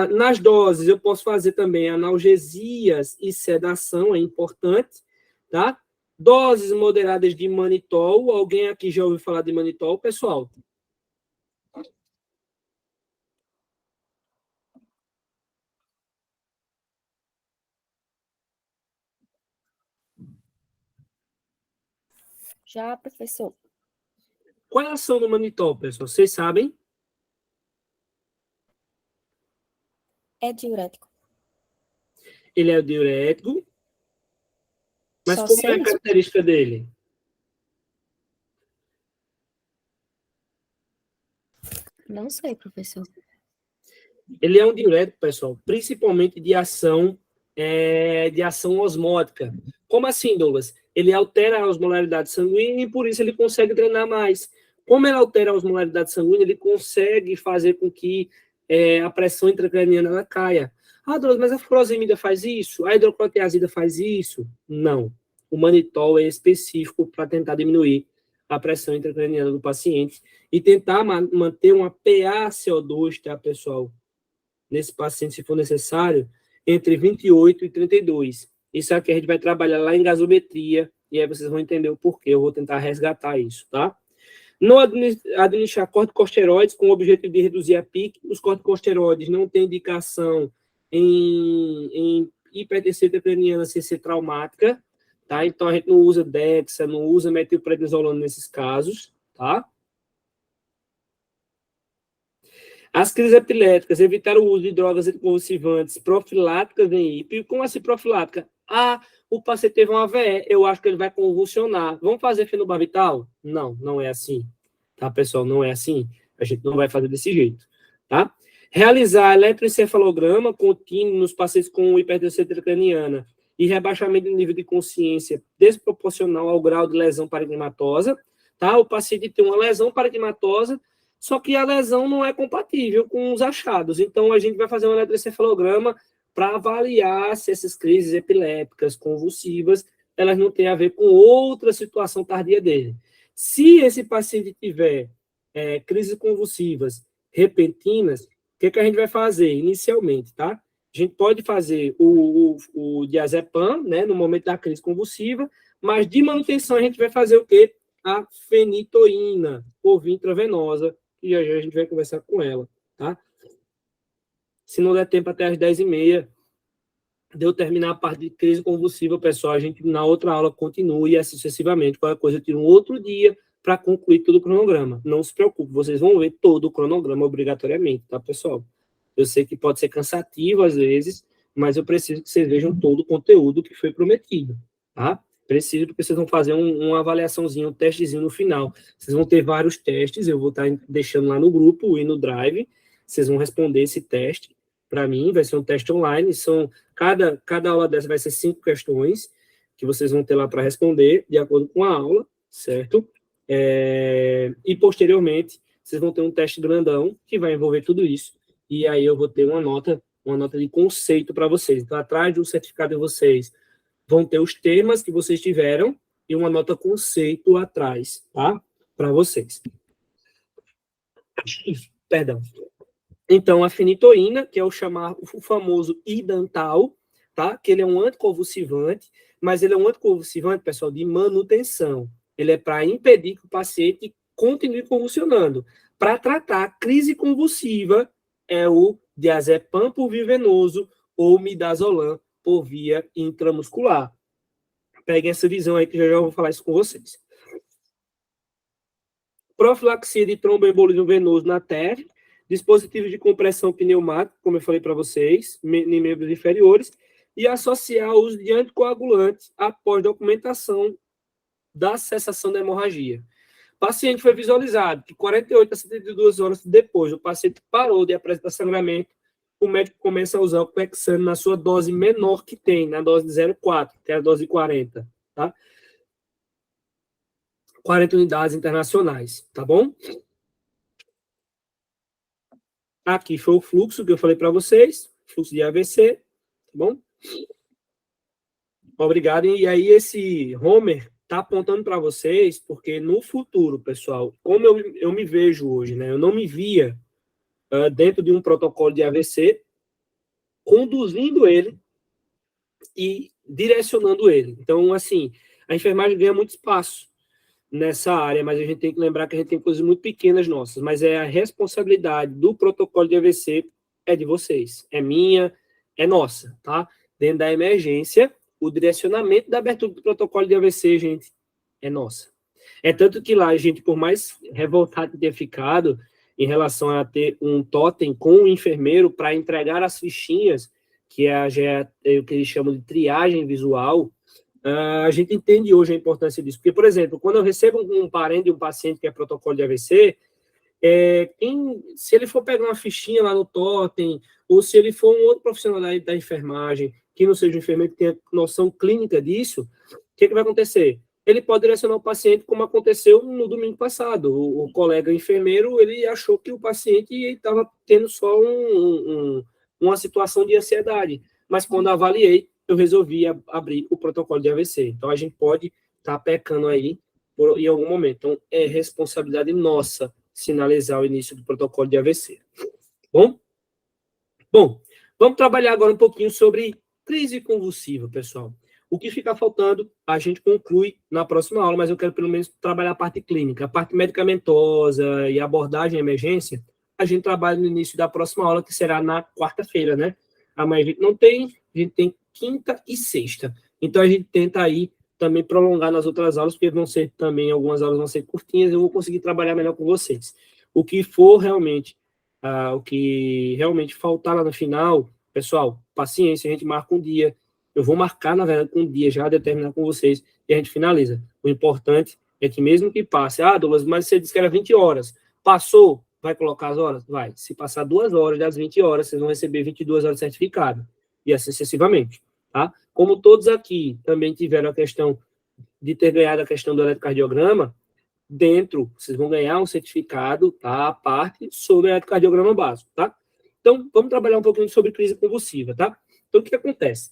Nas doses, eu posso fazer também analgesias e sedação, é importante, tá? Doses moderadas de manitol. Alguém aqui já ouviu falar de manitol, pessoal? Já, professor. Qual é a ação do manitol, pessoal? Vocês sabem? É diurético. Ele é diurético. Mas Só como sei é a isso. característica dele? Não sei, professor. Ele é um diurético, pessoal, principalmente de ação osmótica. Como assim, Douglas? Ele altera a osmolaridade sanguínea e por isso ele consegue drenar mais. Como ele altera a osmolaridade sanguínea, ele consegue fazer com que a pressão intracraniana ela caia. Douglas, mas a furosemida faz isso? A hidrocortiazida faz isso? Não. O manitol é específico para tentar diminuir a pressão intracraniana do paciente e tentar manter uma PaCO2, tá, pessoal? Nesse paciente, se for necessário, entre 28 e 32. Isso aqui a gente vai trabalhar lá em gasometria, e aí vocês vão entender o porquê. Eu vou tentar resgatar isso, tá? Não administrar corticosteroides com o objetivo de reduzir a PIC. Os corticosteroides não têm indicação em hipertensão intracraniana sem ser traumática, tá? Então, a gente não usa Dexa, não usa metilprednisolona nesses casos, tá? As crises epiléticas, evitar o uso de drogas anticonvulsivantes profiláticas em hipo. Como assim profilática? O paciente teve uma AVE, eu acho que ele vai convulsionar. Vamos fazer fenobarbital? Não, não é assim. Tá, pessoal? Não é assim. A gente não vai fazer desse jeito, tá? Realizar eletroencefalograma contínuo nos pacientes com hipertensão intracraniana e rebaixamento do nível de consciência desproporcional ao grau de lesão parenquimatosa, tá? O paciente tem uma lesão parenquimatosa, só que a lesão não é compatível com os achados. Então, a gente vai fazer um eletroencefalograma para avaliar se essas crises epilépticas, convulsivas, elas não têm a ver com outra situação tardia dele. Se esse paciente tiver crises convulsivas repentinas, o que a gente vai fazer inicialmente, tá? A gente pode fazer o diazepam, né, no momento da crise convulsiva, mas de manutenção a gente vai fazer o quê? a fenitoína, por via intravenosa, e já a gente vai conversar com ela, tá? Se não der tempo até as 10h30, de eu terminar a parte de crise convulsiva, pessoal, a gente na outra aula continua e assim sucessivamente. Qualquer coisa, eu tiro um outro dia para concluir todo o cronograma. Não se preocupe, vocês vão ver todo o cronograma obrigatoriamente, tá, pessoal? Eu sei que pode ser cansativo às vezes, mas eu preciso que vocês vejam todo o conteúdo que foi prometido, tá? Preciso, porque vocês vão fazer uma avaliaçãozinha, um testezinho no final. Vocês vão ter vários testes, eu vou estar deixando lá no grupo e no Drive. Vocês vão responder esse teste para mim, vai ser um teste online. Cada aula dessa vai ser 5 questões que vocês vão ter lá para responder, de acordo com a aula, certo? E, posteriormente, vocês vão ter um teste grandão, que vai envolver tudo isso, e aí eu vou ter uma nota de conceito para vocês. Então, atrás do certificado de vocês, vão ter os temas que vocês tiveram e uma nota conceito atrás, tá? Para vocês. Perdão. Então, a fenitoína, que é o famoso idantal, tá? Que ele é um anticonvulsivante, mas ele é um anticonvulsivante, pessoal, de manutenção. Ele é para impedir que o paciente continue convulsionando. Para tratar a crise convulsiva, é o diazepam por via venoso ou midazolam por via intramuscular. Peguem essa visão aí que já vou falar isso com vocês. Profilaxia de tromboembolismo venoso na TEV, dispositivos de compressão pneumática, como eu falei para vocês, em membros inferiores, e associar o uso de anticoagulantes após documentação da cessação da hemorragia. O paciente foi visualizado que 48 a 72 horas depois, o paciente parou de apresentar sangramento, o médico começa a usar o Clexane na sua dose menor que tem, na dose de 0,4, que é a dose de 40, tá? 40 unidades internacionais, tá bom? Aqui foi o fluxo que eu falei para vocês, fluxo de AVC, tá bom? Obrigado. E aí esse Homer tá apontando para vocês, porque no futuro, pessoal, como eu me vejo hoje, né? Eu não me via dentro de um protocolo de AVC, conduzindo ele e direcionando ele. Então, assim, a enfermagem ganha muito espaço nessa área, mas a gente tem que lembrar que a gente tem coisas muito pequenas nossas, mas a responsabilidade do protocolo de AVC é de vocês, é minha, é nossa, tá? Dentro da emergência, o direcionamento da abertura do protocolo de AVC, gente, é nossa. É tanto que lá a gente, por mais revoltado que tenha ficado em relação a ter um totem com o enfermeiro para entregar as fichinhas, que é o que eles chamam de triagem visual, a gente entende hoje a importância disso. Porque, por exemplo, quando eu recebo um parente de um paciente que é protocolo de AVC, se ele for pegar uma fichinha lá no totem, ou se ele for um outro profissional da enfermagem, que não seja um enfermeiro que tenha noção clínica disso, o que vai acontecer? Ele pode direcionar o paciente, como aconteceu no domingo passado. O colega enfermeiro, ele achou que o paciente estava tendo só uma situação de ansiedade. Mas quando avaliei, eu resolvi abrir o protocolo de AVC. Então, a gente pode estar pecando aí em algum momento. Então, é responsabilidade nossa sinalizar o início do protocolo de AVC. Bom, vamos trabalhar agora um pouquinho sobre crise convulsiva, pessoal. O que fica faltando, a gente conclui na próxima aula, mas eu quero pelo menos trabalhar a parte clínica. A parte medicamentosa e abordagem em emergência, a gente trabalha no início da próxima aula, que será na quarta-feira, né? Amanhã a gente não tem, a gente tem quinta e sexta. Então, a gente tenta aí também prolongar nas outras aulas, porque vão ser também, algumas aulas vão ser curtinhas, eu vou conseguir trabalhar melhor com vocês. O que for realmente, o que realmente faltar lá no final, pessoal, paciência, a gente marca um dia. Eu vou marcar, na verdade, um dia já, determinar com vocês, e a gente finaliza. O importante é que mesmo que passe, Douglas, mas você disse que era 20 horas. Passou, vai colocar as horas? Vai. Se passar 2 horas das 20 horas, vocês vão receber 22 horas de certificado. E assim sucessivamente, tá? Como todos aqui também tiveram a questão de ter ganhado a questão do eletrocardiograma, vocês vão ganhar um certificado, tá? A parte sobre o eletrocardiograma básico, tá? Então, vamos trabalhar um pouquinho sobre crise convulsiva, tá? Então, o que acontece?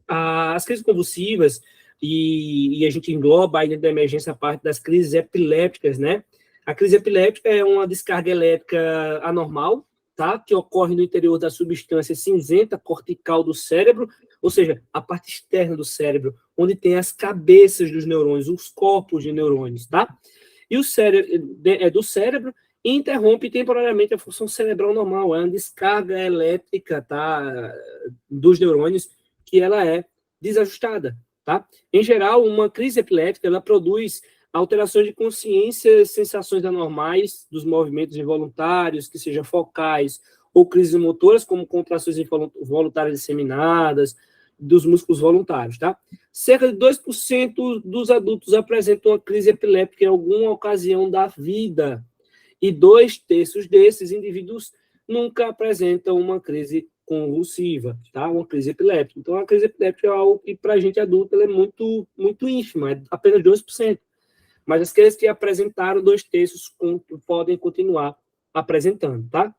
As crises convulsivas, e a gente engloba aí dentro da emergência a parte das crises epilépticas, né? A crise epiléptica é uma descarga elétrica anormal, tá? Que ocorre no interior da substância cinzenta cortical do cérebro, ou seja, a parte externa do cérebro, onde tem as cabeças dos neurônios, os corpos de neurônios, tá? E o cérebro é do cérebro e interrompe temporariamente a função cerebral normal, é uma descarga elétrica, tá, dos neurônios, que ela é desajustada, tá? Em geral, uma crise epilética, ela produz alterações de consciência, sensações anormais dos movimentos involuntários, que sejam focais ou crises motoras, como contrações involuntárias disseminadas, dos músculos voluntários, tá? Cerca de 2% dos adultos apresentam uma crise epiléptica em alguma ocasião da vida, e 2/3 desses indivíduos nunca apresentam uma crise convulsiva, tá? Uma crise epiléptica. Então, a crise epiléptica é algo que, para a gente adulta, ela é muito, muito ínfima, é apenas 2%. Mas aqueles que apresentaram 2/3 podem continuar apresentando, tá?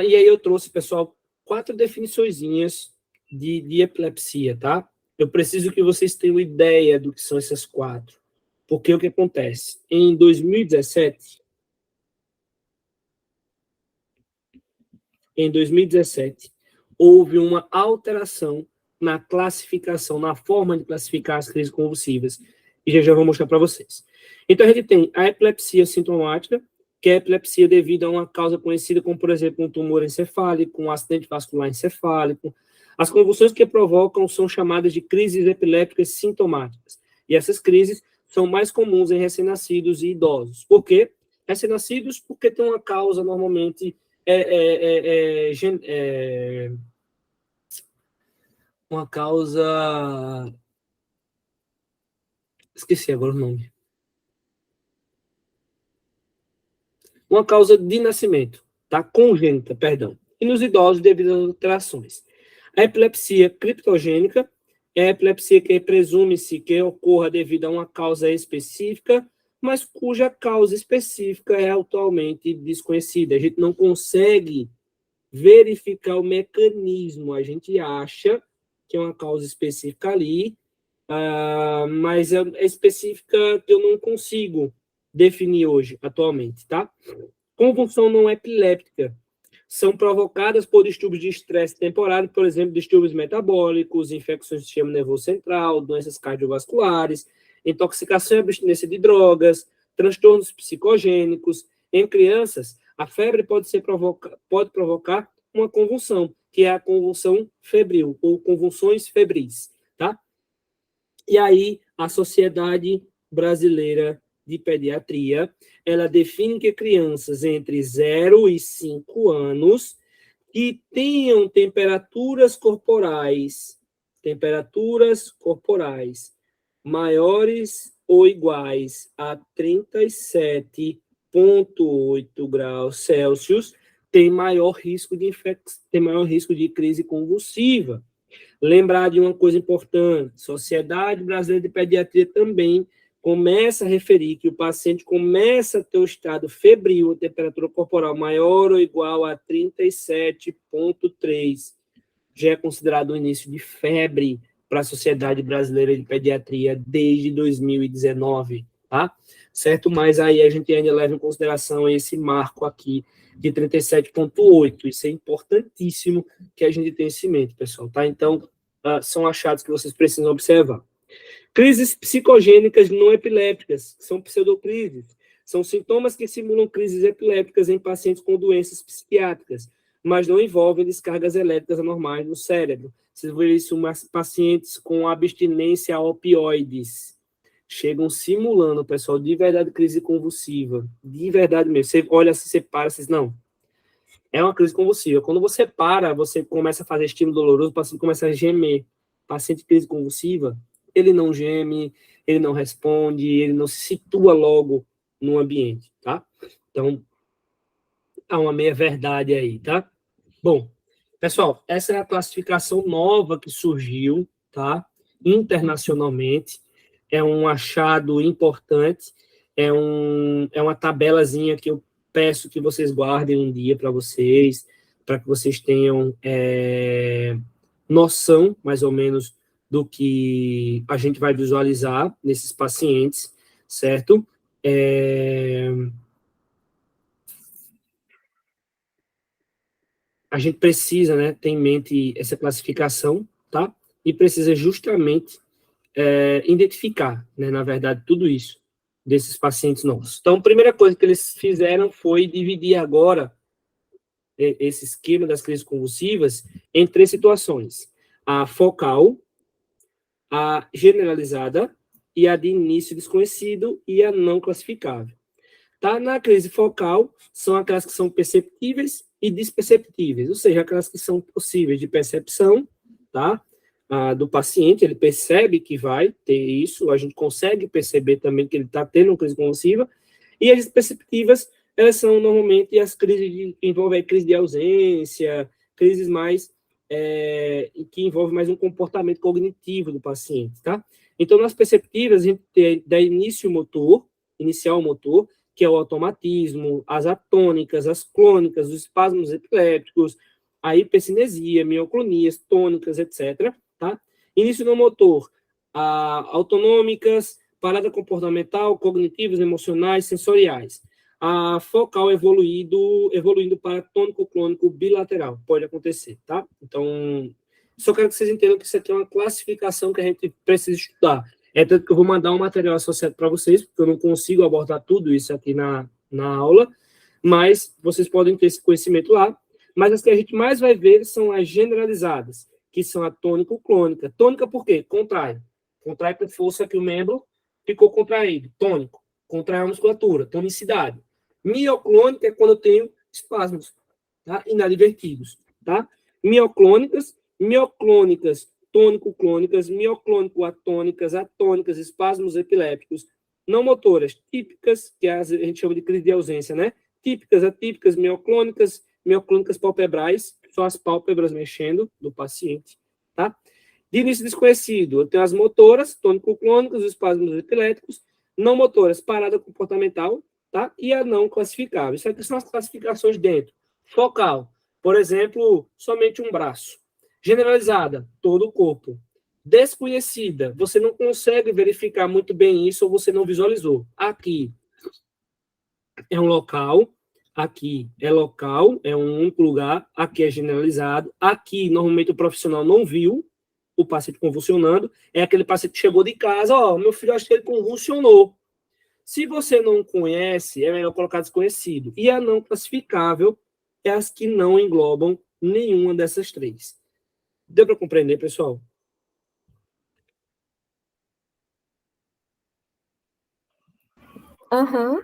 E aí eu trouxe, pessoal, 4 definiçõezinhas de epilepsia, tá? Eu preciso que vocês tenham ideia do que são essas 4. Porque o que acontece? Em 2017, houve uma alteração na classificação, na forma de classificar as crises convulsivas. E já vou mostrar para vocês. Então, a gente tem a epilepsia sintomática, que é a epilepsia devido a uma causa conhecida como, por exemplo, um tumor encefálico, um acidente vascular encefálico. As convulsões que provocam são chamadas de crises epilépticas sintomáticas. E essas crises são mais comuns em recém-nascidos e idosos. Por quê? Recém-nascidos porque tem uma causa normalmente uma causa... Esqueci agora o nome. Uma causa de nascimento, tá? Congênita, perdão. E nos idosos, devido às alterações. A epilepsia criptogênica é a epilepsia que presume-se que ocorra devido a uma causa específica, mas cuja causa específica é atualmente desconhecida. A gente não consegue verificar o mecanismo. A gente acha que é uma causa específica ali, mas é específica que eu não consigo definir hoje, atualmente, tá? Convulsão não epiléptica são provocadas por distúrbios de estresse temporário, por exemplo, distúrbios metabólicos, infecções do sistema nervoso central, doenças cardiovasculares, intoxicação e abstinência de drogas, transtornos psicogênicos. Em crianças, a febre pode provocar uma convulsão, que é a convulsão febril, ou convulsões febris, tá? E aí, a Sociedade Brasileira de Pediatria, ela define que crianças entre 0 e 5 anos que tenham temperaturas corporais maiores ou iguais a 37,8 graus Celsius tem maior risco de crise convulsiva. Lembrar de uma coisa importante, Sociedade Brasileira de Pediatria também começa a referir que o paciente começa a ter o estado febril, a temperatura corporal maior ou igual a 37,3. Já é considerado o início de febre para a Sociedade Brasileira de Pediatria desde 2019, tá? Certo? Mas aí a gente ainda leva em consideração esse marco aqui de 37,8. Isso é importantíssimo que a gente tenha isso em mente, pessoal, tá? Então, são achados que vocês precisam observar. Crises psicogênicas não epilépticas, são pseudocrises. São sintomas que simulam crises epilépticas em pacientes com doenças psiquiátricas, mas não envolvem descargas elétricas anormais no cérebro. Vocês vão ver isso em pacientes com abstinência a opioides. Chegam simulando, pessoal, de verdade, crise convulsiva. De verdade mesmo. Você olha, você para, você diz, não, é uma crise convulsiva. Quando você para, você começa a fazer estímulo doloroso, o paciente começa a gemer. Paciente de crise convulsiva, ele não geme, ele não responde, ele não se situa logo no ambiente, tá? Então, há uma meia-verdade aí, tá? Bom, pessoal, essa é a classificação nova que surgiu, tá? Internacionalmente. É um achado importante, é uma tabelazinha que eu peço que vocês guardem um dia para que vocês tenham noção, mais ou menos, do que a gente vai visualizar nesses pacientes, certo? a gente precisa, né, ter em mente essa classificação, tá? E precisa justamente identificar, né, na verdade, tudo isso desses pacientes nossos. Então, a primeira coisa que eles fizeram foi dividir agora esse esquema das crises convulsivas em 3 situações: a focal, a generalizada e a de início desconhecido e a não classificável. Tá? Na crise focal, são aquelas que são perceptíveis e desperceptíveis, ou seja, aquelas que são possíveis de percepção, tá? Do paciente, ele percebe que vai ter isso, a gente consegue perceber também que ele está tendo uma crise convulsiva, e as desperceptivas, elas são normalmente as crises que envolvem crise de ausência, crises mais que envolvem mais um comportamento cognitivo do paciente, tá? Então, nas perceptivas, a gente tem da inicial motor, que é o automatismo, as atônicas, as clônicas, os espasmos epilépticos, a hipercinesia, mioclonias, tônicas, etc. Tá? Início no motor, autonômicas, parada comportamental, cognitivos, emocionais, sensoriais. A focal evoluindo para tônico-clônico bilateral, pode acontecer, tá? Então, só quero que vocês entendam que isso aqui é uma classificação que a gente precisa estudar. É tanto que eu vou mandar um material associado para vocês, porque eu não consigo abordar tudo isso aqui na aula, mas vocês podem ter esse conhecimento lá. Mas as que a gente mais vai ver são as generalizadas, que são a tônico-clônica. Tônica por quê? Contrai. Contrai com força que o membro ficou contraído. Tônico. Contrai a musculatura. Tonicidade. Mioclônica é quando eu tenho espasmos, tá? Inadvertidos, tá? Mioclônicas, tônico-clônicas, mioclônico-atônicas, atônicas, espasmos epilépticos, não motoras, típicas, que a gente chama de crise de ausência, né? Típicas, atípicas, mioclônicas palpebrais, são as pálpebras mexendo do paciente, tá? De início desconhecido, eu tenho as motoras, tônico-clônicas, os espasmos epiléticos, não motoras, parada comportamental, tá? E a não classificável. Isso aqui são as classificações dentro. Focal, por exemplo, somente um braço. Generalizada, todo o corpo. Desconhecida, você não consegue verificar muito bem isso ou você não visualizou. Aqui é um local, aqui é local, é um único lugar, aqui é generalizado. Aqui, normalmente, o profissional não viu o paciente convulsionando. É aquele paciente que chegou de casa, ó, meu filho, acho que ele convulsionou. Se você não conhece, é melhor colocar desconhecido. E a não classificável é as que não englobam nenhuma dessas 3. Deu para compreender, pessoal? Aham.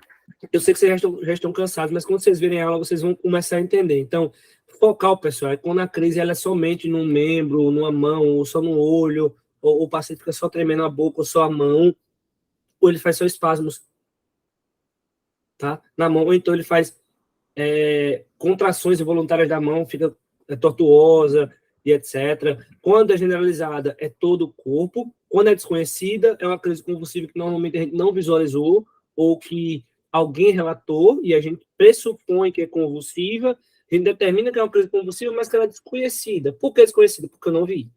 Eu sei que vocês já estão cansados, mas quando vocês virem a aula, vocês vão começar a entender. Então, focal, pessoal, é quando a crise ela é somente num membro, numa mão, ou só no olho, ou o paciente fica só tremendo a boca, ou só a mão, ou ele faz só espasmos, tá? Na mão, ou então ele faz contrações involuntárias da mão, fica tortuosa e etc. Quando é generalizada, é todo o corpo. Quando é desconhecida, é uma crise convulsiva que normalmente a gente não visualizou, ou que alguém relatou, e a gente pressupõe que é convulsiva, a gente determina que é uma crise convulsiva, mas que ela é desconhecida. Por que desconhecida? Porque eu não vi.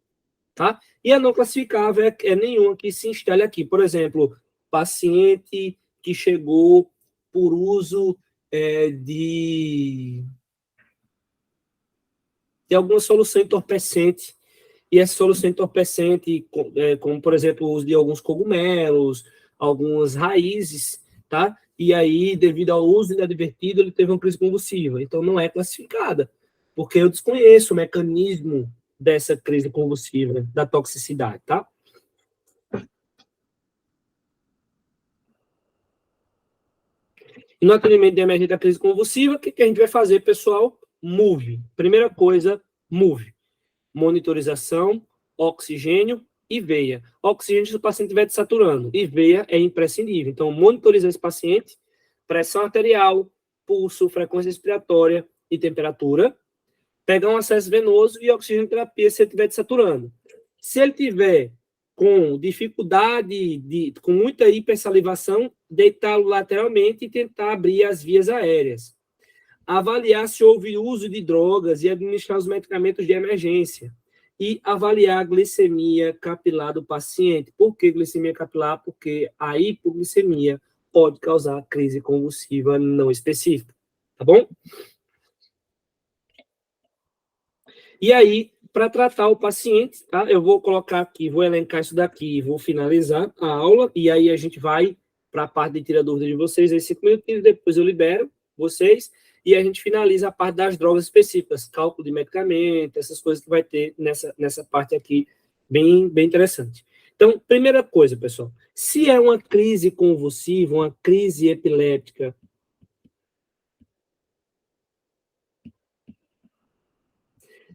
Tá? E a não classificável é nenhuma que se instale aqui. Por exemplo, paciente que chegou por uso de alguma solução entorpecente, e essa solução entorpecente, como por exemplo, o uso de alguns cogumelos, algumas raízes, tá? E aí, devido ao uso inadvertido, ele teve uma crise convulsiva. Então, não é classificada, porque eu desconheço o mecanismo dessa crise convulsiva, da toxicidade, tá? E no atendimento de emergência da crise convulsiva, o que a gente vai fazer, pessoal? MOVE. Primeira coisa, MOVE. Monitorização, oxigênio e veia. Oxigênio se o paciente estiver desaturando, e veia é imprescindível. Então, monitorizar esse paciente, pressão arterial, pulso, frequência respiratória e temperatura, pegar um acesso venoso e oxigênio terapia se ele estiver desaturando. Se ele tiver com dificuldade, com muita hipersalivação, deitá-lo lateralmente e tentar abrir as vias aéreas. Avaliar se houve uso de drogas e administrar os medicamentos de emergência. E avaliar a glicemia capilar do paciente. Por que glicemia capilar? Porque a hipoglicemia pode causar crise convulsiva não específica. Tá bom? E aí, para tratar o paciente, tá? Eu vou colocar aqui, vou elencar isso daqui, vou finalizar a aula, e aí a gente vai para a parte de tirar dúvida de vocês, aí 5 minutinhos, depois eu libero vocês, e a gente finaliza a parte das drogas específicas, cálculo de medicamento, essas coisas que vai ter nessa parte aqui, bem interessante. Então, primeira coisa, pessoal, se é uma crise convulsiva, uma crise epiléptica,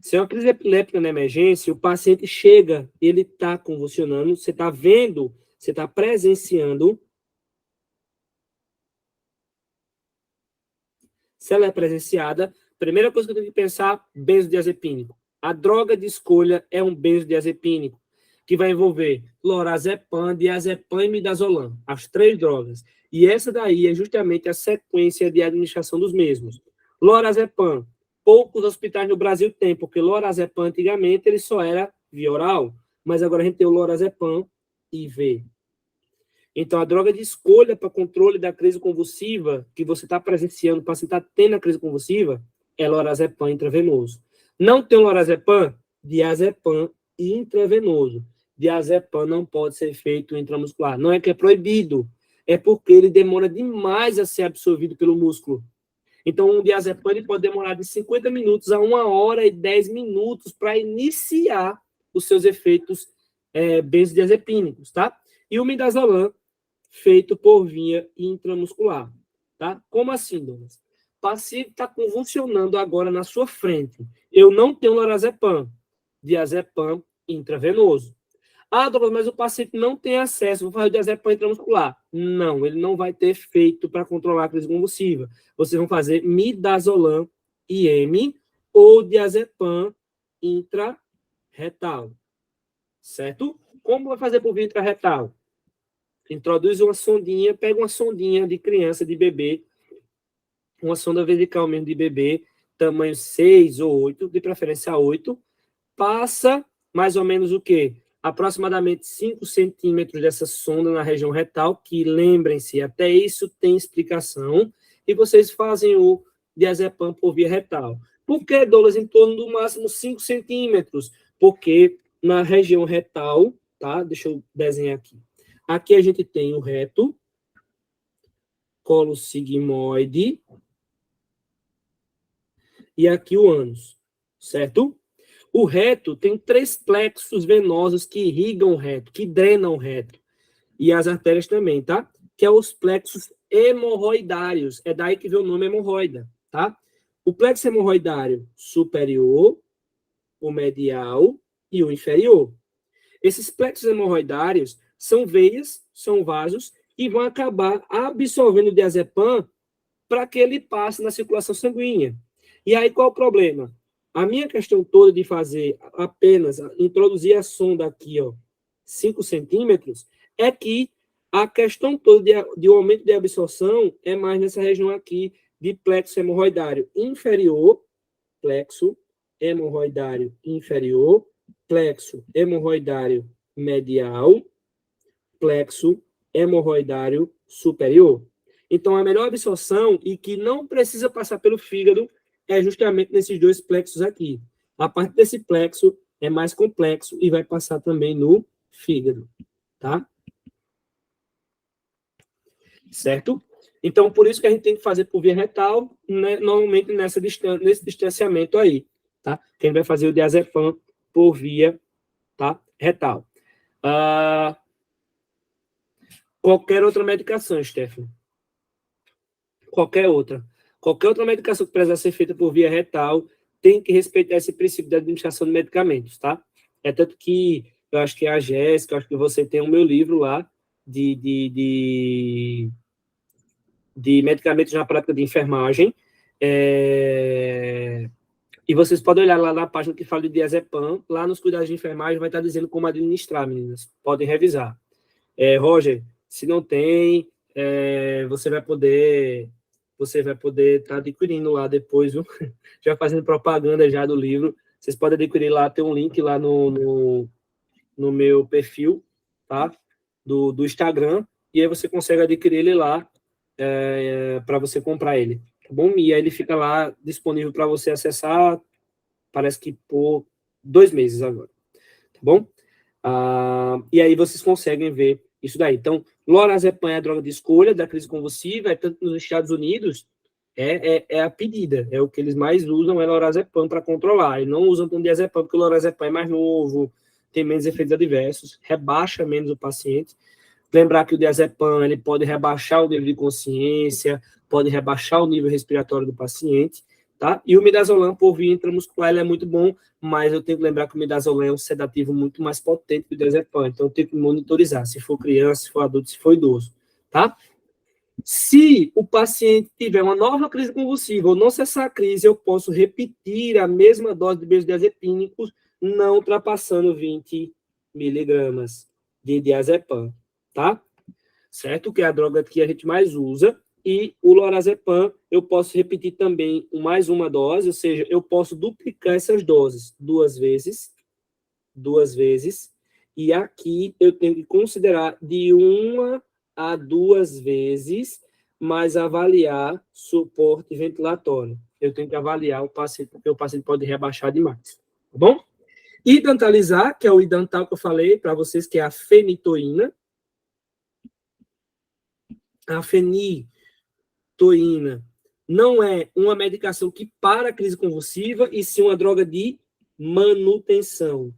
se é uma crise epiléptica na emergência, o paciente chega, ele está convulsionando, você está vendo, você está presenciando. Se ela é presenciada, primeira coisa que eu tenho que pensar, benzodiazepínico. A droga de escolha é um benzodiazepínico, que vai envolver lorazepam, diazepam e midazolam, as 3 drogas. E essa daí é justamente a sequência de administração dos mesmos. Lorazepam, poucos hospitais no Brasil têm, porque lorazepam antigamente ele só era via oral, mas agora a gente tem o lorazepam IV. Então, a droga de escolha para controle da crise convulsiva que você está presenciando, o paciente está tendo a crise convulsiva, é lorazepam intravenoso. Não tem lorazepam? Diazepam intravenoso. Diazepam não pode ser feito intramuscular. Não é que é proibido, é porque ele demora demais a ser absorvido pelo músculo. Então, um diazepam ele pode demorar de 50 minutos a 1 hora e 10 minutos para iniciar os seus efeitos benzodiazepínicos, tá? E o midazolam, feito por via intramuscular, tá? Como assim, Douglas? O paciente está convulsionando agora na sua frente. Eu não tenho lorazepam, diazepam intravenoso. Ah, Douglas, mas o paciente não tem acesso, vou fazer o diazepam intramuscular. Não, ele não vai ter efeito para controlar a crise convulsiva. Vocês vão fazer midazolam IM ou diazepam intrarretal, certo? Como vai fazer por via intrarretal? Introduz uma sondinha, pega uma sondinha de criança, de bebê, uma sonda vesical mesmo de bebê, tamanho 6 ou 8, de preferência 8, passa mais ou menos o quê? Aproximadamente 5 centímetros dessa sonda na região retal, que lembrem-se, até isso tem explicação, e vocês fazem o diazepam por via retal. Por que, Douglas, em torno do máximo 5 centímetros? Porque na região retal, tá? Deixa eu desenhar aqui. Aqui a gente tem o reto, colo sigmoide, e aqui o ânus, certo? O reto tem 3 plexos venosos que irrigam o reto, que drenam o reto. E as artérias também, tá? Que é os plexos hemorroidários. É daí que vem o nome hemorroida, tá? O plexo hemorroidário superior, o medial e o inferior. Esses plexos hemorroidários são veias, são vasos, e vão acabar absorvendo o diazepam para que ele passe na circulação sanguínea. E aí, qual é o problema? A minha questão toda de fazer apenas, introduzir a sonda aqui, ó, 5 centímetros, é que a questão toda de aumento de absorção é mais nessa região aqui de plexo hemorroidário inferior, plexo hemorroidário inferior, plexo hemorroidário medial, plexo hemorroidário superior. Então, a melhor absorção, e que não precisa passar pelo fígado, é justamente nesses 2 plexos aqui. A parte desse plexo é mais complexo e vai passar também no fígado, tá? Certo? Então, por isso que a gente tem que fazer por via retal, né, normalmente nesse distanciamento aí, tá? Quem vai fazer o diazepam por via, tá, retal. Qualquer outra medicação, Stephanie. Qualquer outra medicação que precisa ser feita por via retal tem que respeitar esse princípio da administração de medicamentos, tá? É tanto que eu acho que a Jéssica, eu acho que você tem o meu livro lá de medicamentos na prática de enfermagem, e vocês podem olhar lá na página que fala de diazepam, lá nos cuidados de enfermagem vai estar dizendo como administrar, meninas. Podem revisar. Roger, se não tem, você vai poder estar adquirindo lá depois, viu? Já fazendo propaganda já do livro. Vocês podem adquirir lá, tem um link lá no meu perfil, tá? Do Instagram, e aí você consegue adquirir ele lá para você comprar ele, tá bom? E aí ele fica lá disponível para você acessar parece que por 2 meses agora, tá bom? E aí vocês conseguem ver isso daí. Então, lorazepam é a droga de escolha da crise convulsiva, tanto nos Estados Unidos, é a pedida, é o que eles mais usam, é lorazepam para controlar, e não usam tanto diazepam, porque o lorazepam é mais novo, tem menos efeitos adversos, rebaixa menos o paciente. Lembrar que o diazepam, ele pode rebaixar o nível de consciência, pode rebaixar o nível respiratório do paciente, tá? E o midazolam, por via intramuscular, ele é muito bom, mas eu tenho que lembrar que o midazolam é um sedativo muito mais potente que o diazepam, então eu tenho que monitorizar, se for criança, se for adulto, se for idoso, tá? Se o paciente tiver uma nova crise convulsiva ou não cessar a crise, eu posso repetir a mesma dose de benzodiazepínicos, não ultrapassando 20 miligramas de diazepam, tá? Certo? Que é a droga que a gente mais usa. E o lorazepam, eu posso repetir também mais uma dose, ou seja, eu posso duplicar essas doses 2 vezes, e aqui eu tenho que considerar de 1 a 2 vezes, mas avaliar suporte ventilatório. Eu tenho que avaliar o paciente, porque o paciente pode rebaixar demais, tá bom? Idantalizar, que é o idantal que eu falei para vocês, que é a fenitoína. A fenitoína não é uma medicação que para a crise convulsiva, e sim uma droga de manutenção.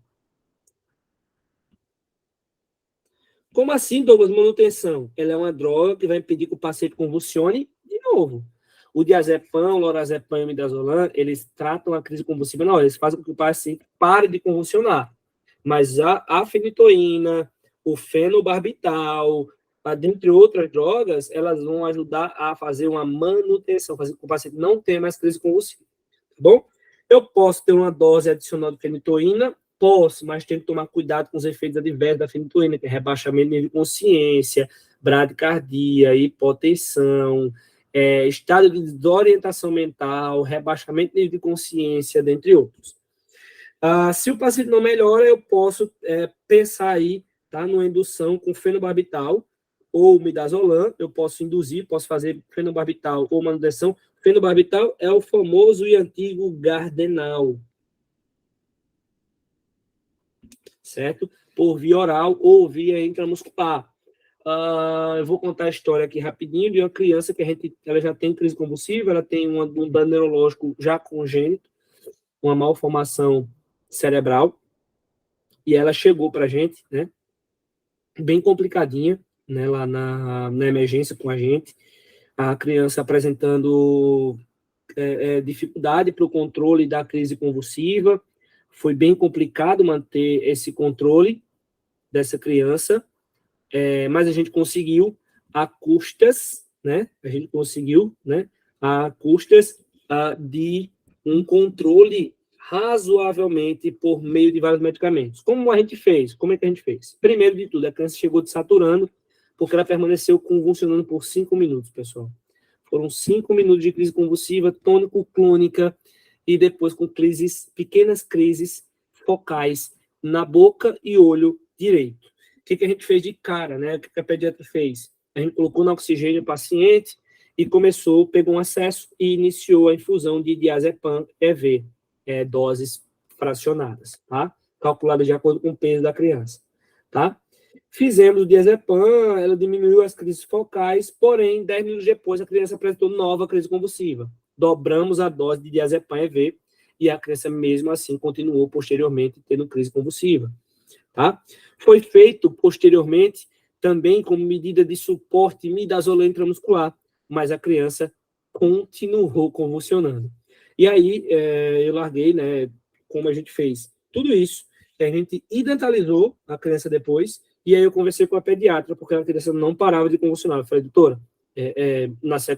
Como assim, Douglas, manutenção? Ela é uma droga que vai impedir que o paciente convulsione de novo. O diazepam, o lorazepam e o midazolam, eles tratam a crise convulsiva, não, eles fazem com que o paciente pare de convulsionar. Mas a fenitoína, o fenobarbital, dentre outras drogas, elas vão ajudar a fazer uma manutenção, fazer com que o paciente não tenha mais crise convulsiva. Tá bom? Eu posso ter uma dose adicional de fenitoína, posso, mas tenho que tomar cuidado com os efeitos adversos da fenitoína, que é rebaixamento de consciência, bradicardia, hipotensão, estado de desorientação mental, rebaixamento de consciência, dentre outros. Se o paciente não melhora, eu posso pensar aí, tá, numa indução com fenobarbital ou midazolam, eu posso induzir, posso fazer fenobarbital ou manutenção. Fenobarbital é o famoso e antigo Gardenal, certo? Por via oral ou via intramuscular. Eu vou contar a história aqui rapidinho de uma criança que ela já tem crise convulsiva, ela tem um dano neurológico já congênito, uma malformação cerebral, e ela chegou para a gente, né, bem complicadinha, né, lá na emergência com a gente, a criança apresentando dificuldade para o controle da crise convulsiva, foi bem complicado manter esse controle dessa criança, mas a gente conseguiu a custas, né, de um controle razoavelmente por meio de vários medicamentos. Como a gente fez? Como é que a gente fez? Primeiro de tudo, a criança chegou desaturando, porque ela permaneceu convulsionando por 5 minutos, pessoal. Foram 5 minutos de crise convulsiva, tônico-clônica, e depois com pequenas crises focais na boca e olho direito. O que a gente fez de cara, né? O que a pediatra fez? A gente colocou no oxigênio o paciente e pegou um acesso e iniciou a infusão de diazepam EV, doses fracionadas, tá? Calculada de acordo com o peso da criança, tá? Fizemos o diazepam, ela diminuiu as crises focais, porém, 10 minutos depois, a criança apresentou nova crise convulsiva. Dobramos a dose de diazepam EV e a criança, mesmo assim, continuou posteriormente tendo crise convulsiva. Tá? Foi feito posteriormente também como medida de suporte midazolam intramuscular, mas a criança continuou convulsionando. E aí eu larguei, né, como a gente fez tudo isso, a gente identalizou a criança depois, e aí eu conversei com a pediatra, porque a criança não parava de convulsionar. Eu falei, doutora,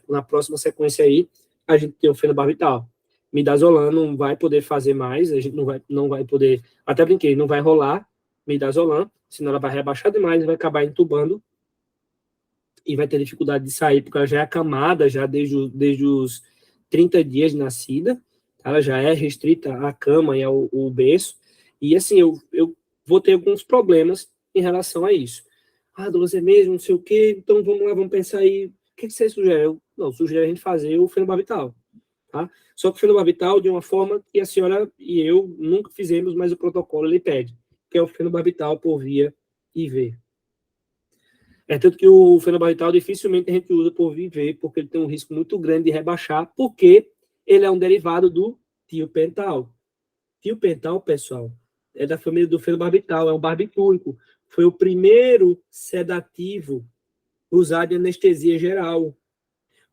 na próxima sequência aí, a gente tem o fenobarbital. Midazolam não vai poder fazer mais, a gente não vai poder, até brinquei, não vai rolar midazolam, senão ela vai rebaixar demais e vai acabar entubando e vai ter dificuldade de sair, porque ela já é acamada já desde os 30 dias de nascida, ela já é restrita à cama e ao berço, e assim, eu vou ter alguns problemas em relação a isso. Douglas, é mesmo, não sei o quê, então vamos lá, vamos pensar aí, o que você sugere? Não, sugere a gente fazer o fenobarbital. tá? Só que o fenobarbital de uma forma que a senhora e eu nunca fizemos, mas o protocolo ele pede, que é o fenobarbital por via IV. É tanto que o fenobarbital dificilmente a gente usa por via IV, porque ele tem um risco muito grande de rebaixar, porque ele é um derivado do tiopental. Tiopental, pessoal, é da família do fenobarbital, é um barbitúrico. Foi o primeiro sedativo usado em anestesia geral.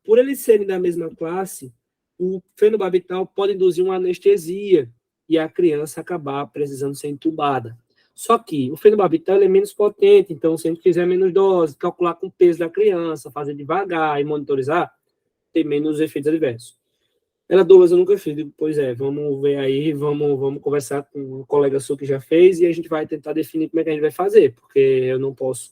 Por eles serem da mesma classe, o fenobarbital pode induzir uma anestesia e a criança acabar precisando ser entubada. Só que o fenobarbital é menos potente, então se a gente fizer menos dose, calcular com o peso da criança, fazer devagar e monitorizar, tem menos efeitos adversos. Ela, Douglas, eu nunca fiz. Digo, pois é, vamos ver aí, vamos conversar com um colega seu que já fez e a gente vai tentar definir como é que a gente vai fazer, porque eu não posso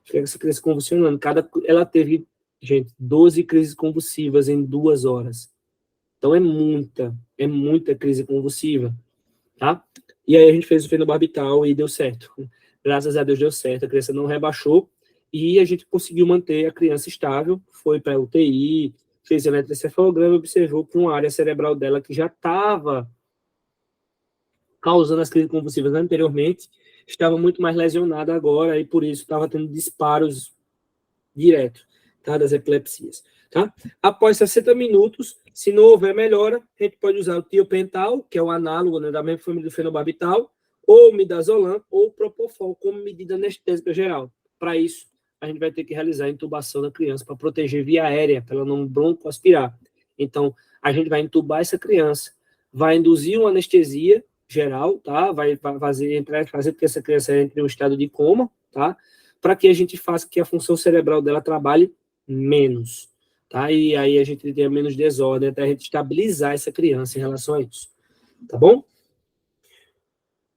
ficar com essa criança convulsionando. Ela teve, gente, 12 crises convulsivas em 2 horas. Então é muita crise convulsiva, tá? E aí a gente fez o fenobarbital e deu certo. Graças a Deus deu certo, a criança não rebaixou e a gente conseguiu manter a criança estável, foi para a UTI, fez eletroencefalograma e observou que uma área cerebral dela que já estava causando as crises convulsivas anteriormente, estava muito mais lesionada agora e por isso estava tendo disparos direto, tá, das epilepsias, tá? Após 60 minutos, se não houver melhora, a gente pode usar o tiopental, que é o análogo, né, da mesma família do fenobarbital, ou o midazolam, ou o propofol, como medida anestésica geral. Para isso, a gente vai ter que realizar a intubação da criança para proteger via aérea, para ela não broncoaspirar. Então, a gente vai intubar essa criança, vai induzir uma anestesia geral, tá? Vai fazer com que essa criança entre em um estado de coma, tá? Para que a gente faça que a função cerebral dela trabalhe menos, tá? E aí a gente tenha menos desordem até a gente estabilizar essa criança em relação a isso, tá bom?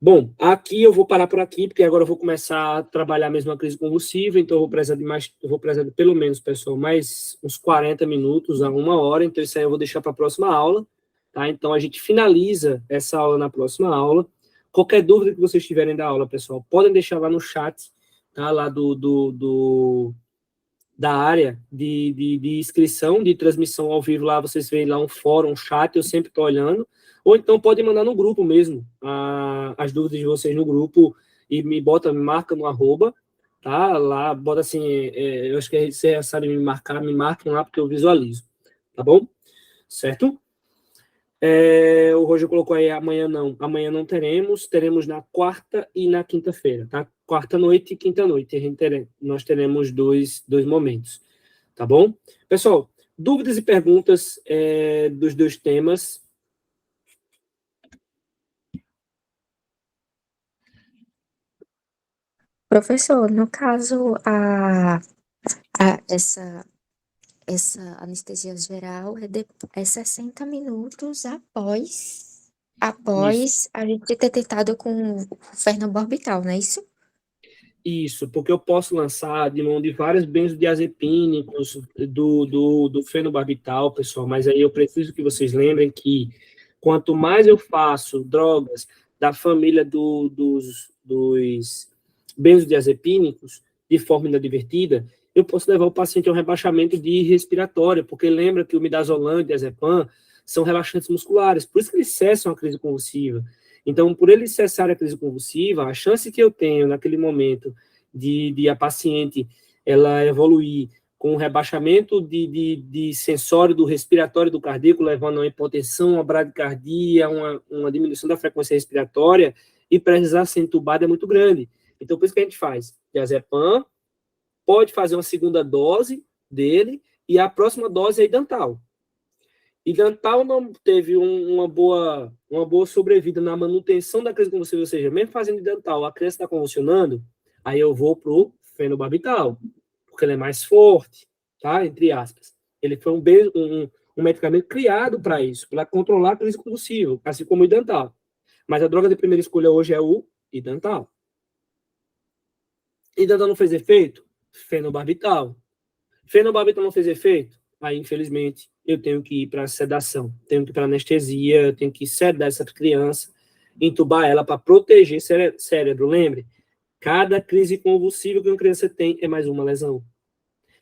Bom, aqui eu vou parar por aqui, porque agora eu vou começar a trabalhar mesmo a crise convulsiva, então eu vou precisar de pelo menos, pessoal, mais uns 40 minutos a 1 hora, então isso aí eu vou deixar para a próxima aula, tá? Então a gente finaliza essa aula na próxima aula. Qualquer dúvida que vocês tiverem da aula, pessoal, podem deixar lá no chat, tá? Lá da área de inscrição, de transmissão ao vivo, lá vocês veem lá um fórum, um chat, eu sempre estou olhando, ou então pode mandar no grupo mesmo, as dúvidas de vocês no grupo, e me marca no arroba, tá? Lá, bota assim, eu acho que você já sabe me marquem lá, porque eu visualizo, tá bom? Certo? O Roger colocou aí, amanhã não teremos na quarta e na quinta-feira, tá? Quarta-noite e quinta-noite, nós teremos dois momentos, tá bom? Pessoal, dúvidas e perguntas dos dois temas? Professor, no caso, essa anestesia geral é 60 minutos Isso. após a gente ter tentado com o fenobarbital, não é isso? Isso, porque eu posso lançar de mão de vários benzodiazepínicos do fenobarbital, pessoal, mas aí eu preciso que vocês lembrem que quanto mais eu faço drogas da família dos benzodiazepínicos de forma inadvertida, eu posso levar o paciente a um rebaixamento de respiratório, porque lembra que o midazolam e o diazepam são relaxantes musculares, por isso que eles cessam a crise convulsiva. Então, por ele cessar a crise convulsiva, a chance que eu tenho naquele momento de a paciente ela evoluir com um rebaixamento de sensório do respiratório do cardíaco, levando a uma hipotensão, uma bradicardia, uma diminuição da frequência respiratória e precisar ser entubada é muito grande. Então, por isso que a gente faz diazepam, pode fazer uma segunda dose dele e a próxima dose é idantal. E Dantal não teve uma boa sobrevida na manutenção da crise convulsiva, ou seja, mesmo fazendo Dantal, a criança está convulsionando, aí eu vou para o fenobarbital, porque ele é mais forte, tá? Entre aspas. Ele foi um medicamento criado para isso, para controlar a crise convulsiva, assim como o Idantal. Mas a droga de primeira escolha hoje é o Idantal. Idantal não fez efeito? Fenobarbital. Fenobarbital não fez efeito? Aí, infelizmente, eu tenho que ir para sedação, tenho que ir para anestesia, tenho que sedar essa criança, entubar ela para proteger cérebro. Lembre, cada crise convulsiva que uma criança tem é mais uma lesão.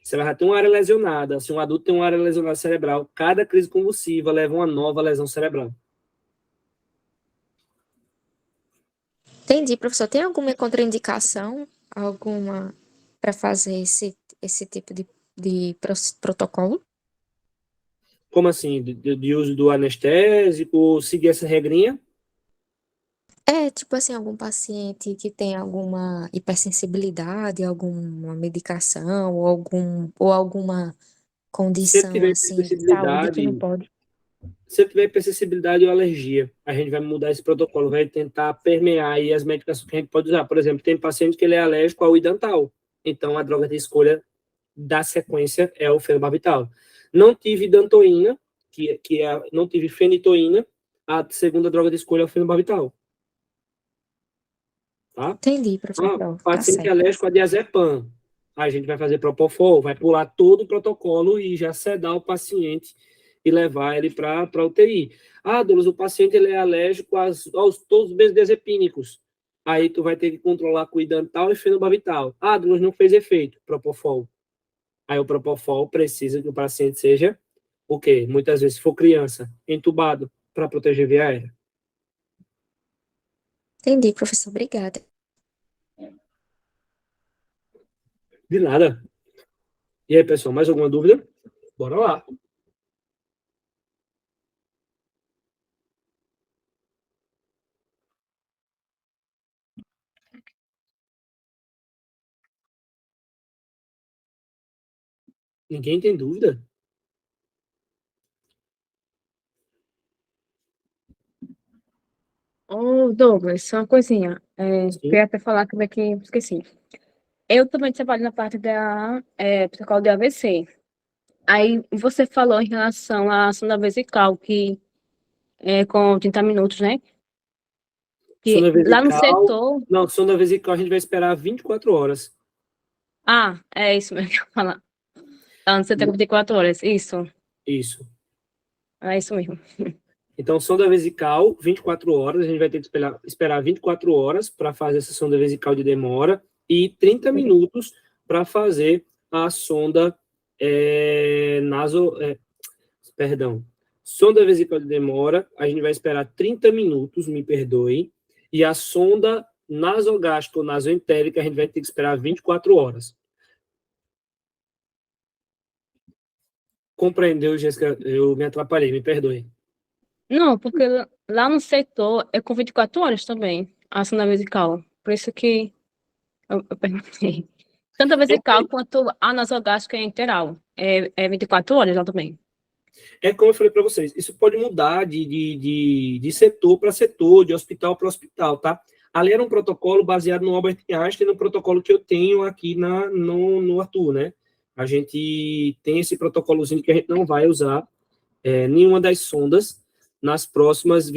Você vai ter uma área lesionada. Se um adulto tem uma área lesionada cerebral, cada crise convulsiva leva a uma nova lesão cerebral. Entendi, professor. Tem alguma contraindicação, alguma para fazer esse tipo de protocolo? Como assim? De uso do anestésico, seguir essa regrinha? É, tipo assim, algum paciente que tem alguma hipersensibilidade, alguma medicação, ou alguma Se ele condição, tiver assim, de saúde que não hipersensibilidade, pode. se ele tiver hipersensibilidade ou alergia, a gente vai mudar esse protocolo, vai tentar permear aí as medicações que a gente pode usar. Por exemplo, tem paciente que ele é alérgico ao idantal. Então, a droga de escolha da sequência é o fenobarbital. Não tive dantoína, não tive fenitoína, a segunda droga de escolha é o fenobarbital. Tá? Entendi, professor. Tá Paciente certo. alérgico a diazepam. A gente vai fazer propofol, vai pular todo o protocolo e já sedar o paciente e levar ele para a UTI. Ah, Douglas, o paciente ele é alérgico aos todos os benzodiazepínicos. Aí tu vai ter que controlar com idantal e fenobarbital. Ah, Douglas, não fez efeito, propofol. Aí o propofol precisa que o paciente seja o quê? Muitas vezes, se for criança, entubado para proteger via aérea. Entendi, professor. Obrigada. De nada. E aí, pessoal, mais alguma dúvida? Bora lá. Ninguém tem dúvida? Ô, Douglas, só uma coisinha. Sim. Queria até falar como é que esqueci. Eu também trabalho na parte da protocolo de AVC. Aí você falou em relação à sonda vesical, que é com 30 minutos, né? Que Sonda lá no vesical. setor. Não, sonda vesical a gente vai esperar 24 horas. Ah, é isso mesmo que eu ia falar. Lá no setor 24 horas. Isso. Isso. É isso mesmo. Então, sonda vesical, 24 horas. A gente vai ter que esperar 24 horas para fazer essa sonda vesical de demora e 30 minutos para fazer a sonda perdão. Sonda vesical de demora, a gente vai esperar 30 minutos, me perdoe, e a sonda nasogástrica ou nasoentérica, a gente vai ter que esperar 24 horas. Compreendeu, Jéssica? Eu me atrapalhei, me perdoe. Não, porque lá no setor é com 24 horas também, a sonda vesical. Por isso que eu perguntei. Tanto a vesical quanto a nasogástrica enteral. É 24 horas lá também. É como eu falei para vocês, isso pode mudar de setor para setor, de hospital para hospital, tá? Ali era um protocolo baseado no Albert Einstein, no protocolo que eu tenho aqui no Arthur, né? A gente tem esse protocolozinho que a gente não vai usar nenhuma das sondas nas próximas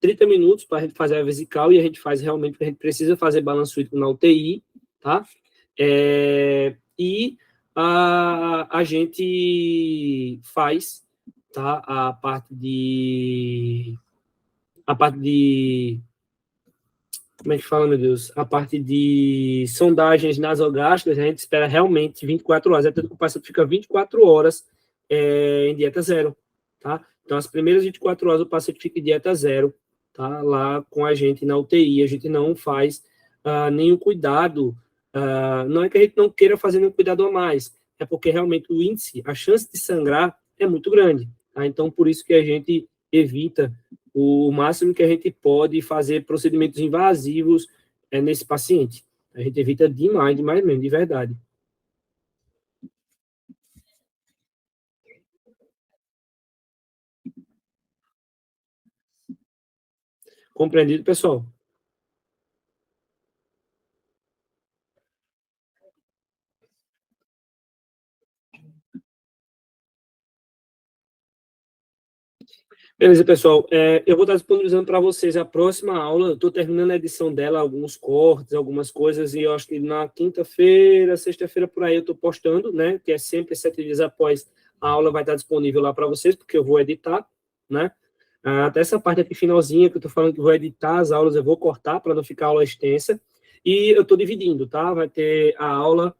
30 minutos para a gente fazer a vesical e a gente faz realmente, porque a gente precisa fazer balanço hídrico na UTI, tá? E a gente faz, tá? Como é que fala, meu Deus? A parte de sondagens nasogástricas, a gente espera realmente 24 horas. É tanto que o paciente fica 24 horas em dieta zero, tá? Então, as primeiras 24 horas o paciente fica em dieta zero, tá? Lá com a gente na UTI. A gente não faz nenhum cuidado. Não é que a gente não queira fazer nenhum cuidado a mais, é porque realmente o índice, a chance de sangrar é muito grande, tá? Então, por isso que a gente evita o máximo que a gente pode fazer procedimentos invasivos nesse paciente. A gente evita demais mesmo, de verdade. Compreendido, pessoal? Beleza, pessoal. Eu vou estar disponibilizando para vocês a próxima aula. Estou terminando a edição dela, alguns cortes, algumas coisas, e eu acho que na quinta-feira, sexta-feira, por aí eu estou postando, né? Que é sempre 7 dias após a aula vai estar disponível lá para vocês, porque eu vou editar, né? Até essa parte aqui finalzinha que eu estou falando que vou editar as aulas, eu vou cortar para não ficar a aula extensa. E eu estou dividindo, tá? Vai ter a aula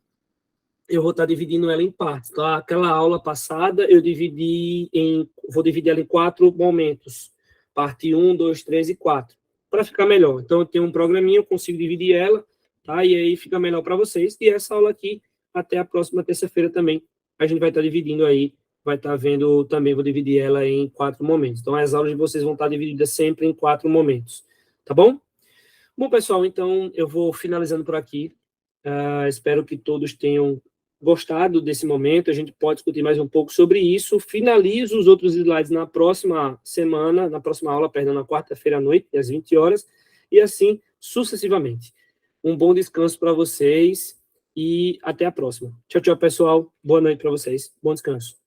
eu vou estar dividindo ela em partes. Então, aquela aula passada, vou dividir ela em 4 momentos. Parte 1, 2, 3 e 4. Para ficar melhor. Então, eu tenho um programinha, eu consigo dividir ela, tá? E aí fica melhor para vocês. E essa aula aqui, até a próxima terça-feira também, a gente vai estar dividindo aí, vai estar vendo também, vou dividir ela em 4 momentos. Então, as aulas de vocês vão estar divididas sempre em 4 momentos. Tá bom? Bom, pessoal, então eu vou finalizando por aqui. Espero que todos tenham gostado desse momento. A gente pode discutir mais um pouco sobre isso. Finalizo os outros slides na próxima semana, na próxima aula, perdão, na quarta-feira à noite, às 20 horas, e assim sucessivamente. Um bom descanso para vocês e até a próxima. Tchau, tchau, pessoal. Boa noite para vocês. Bom descanso.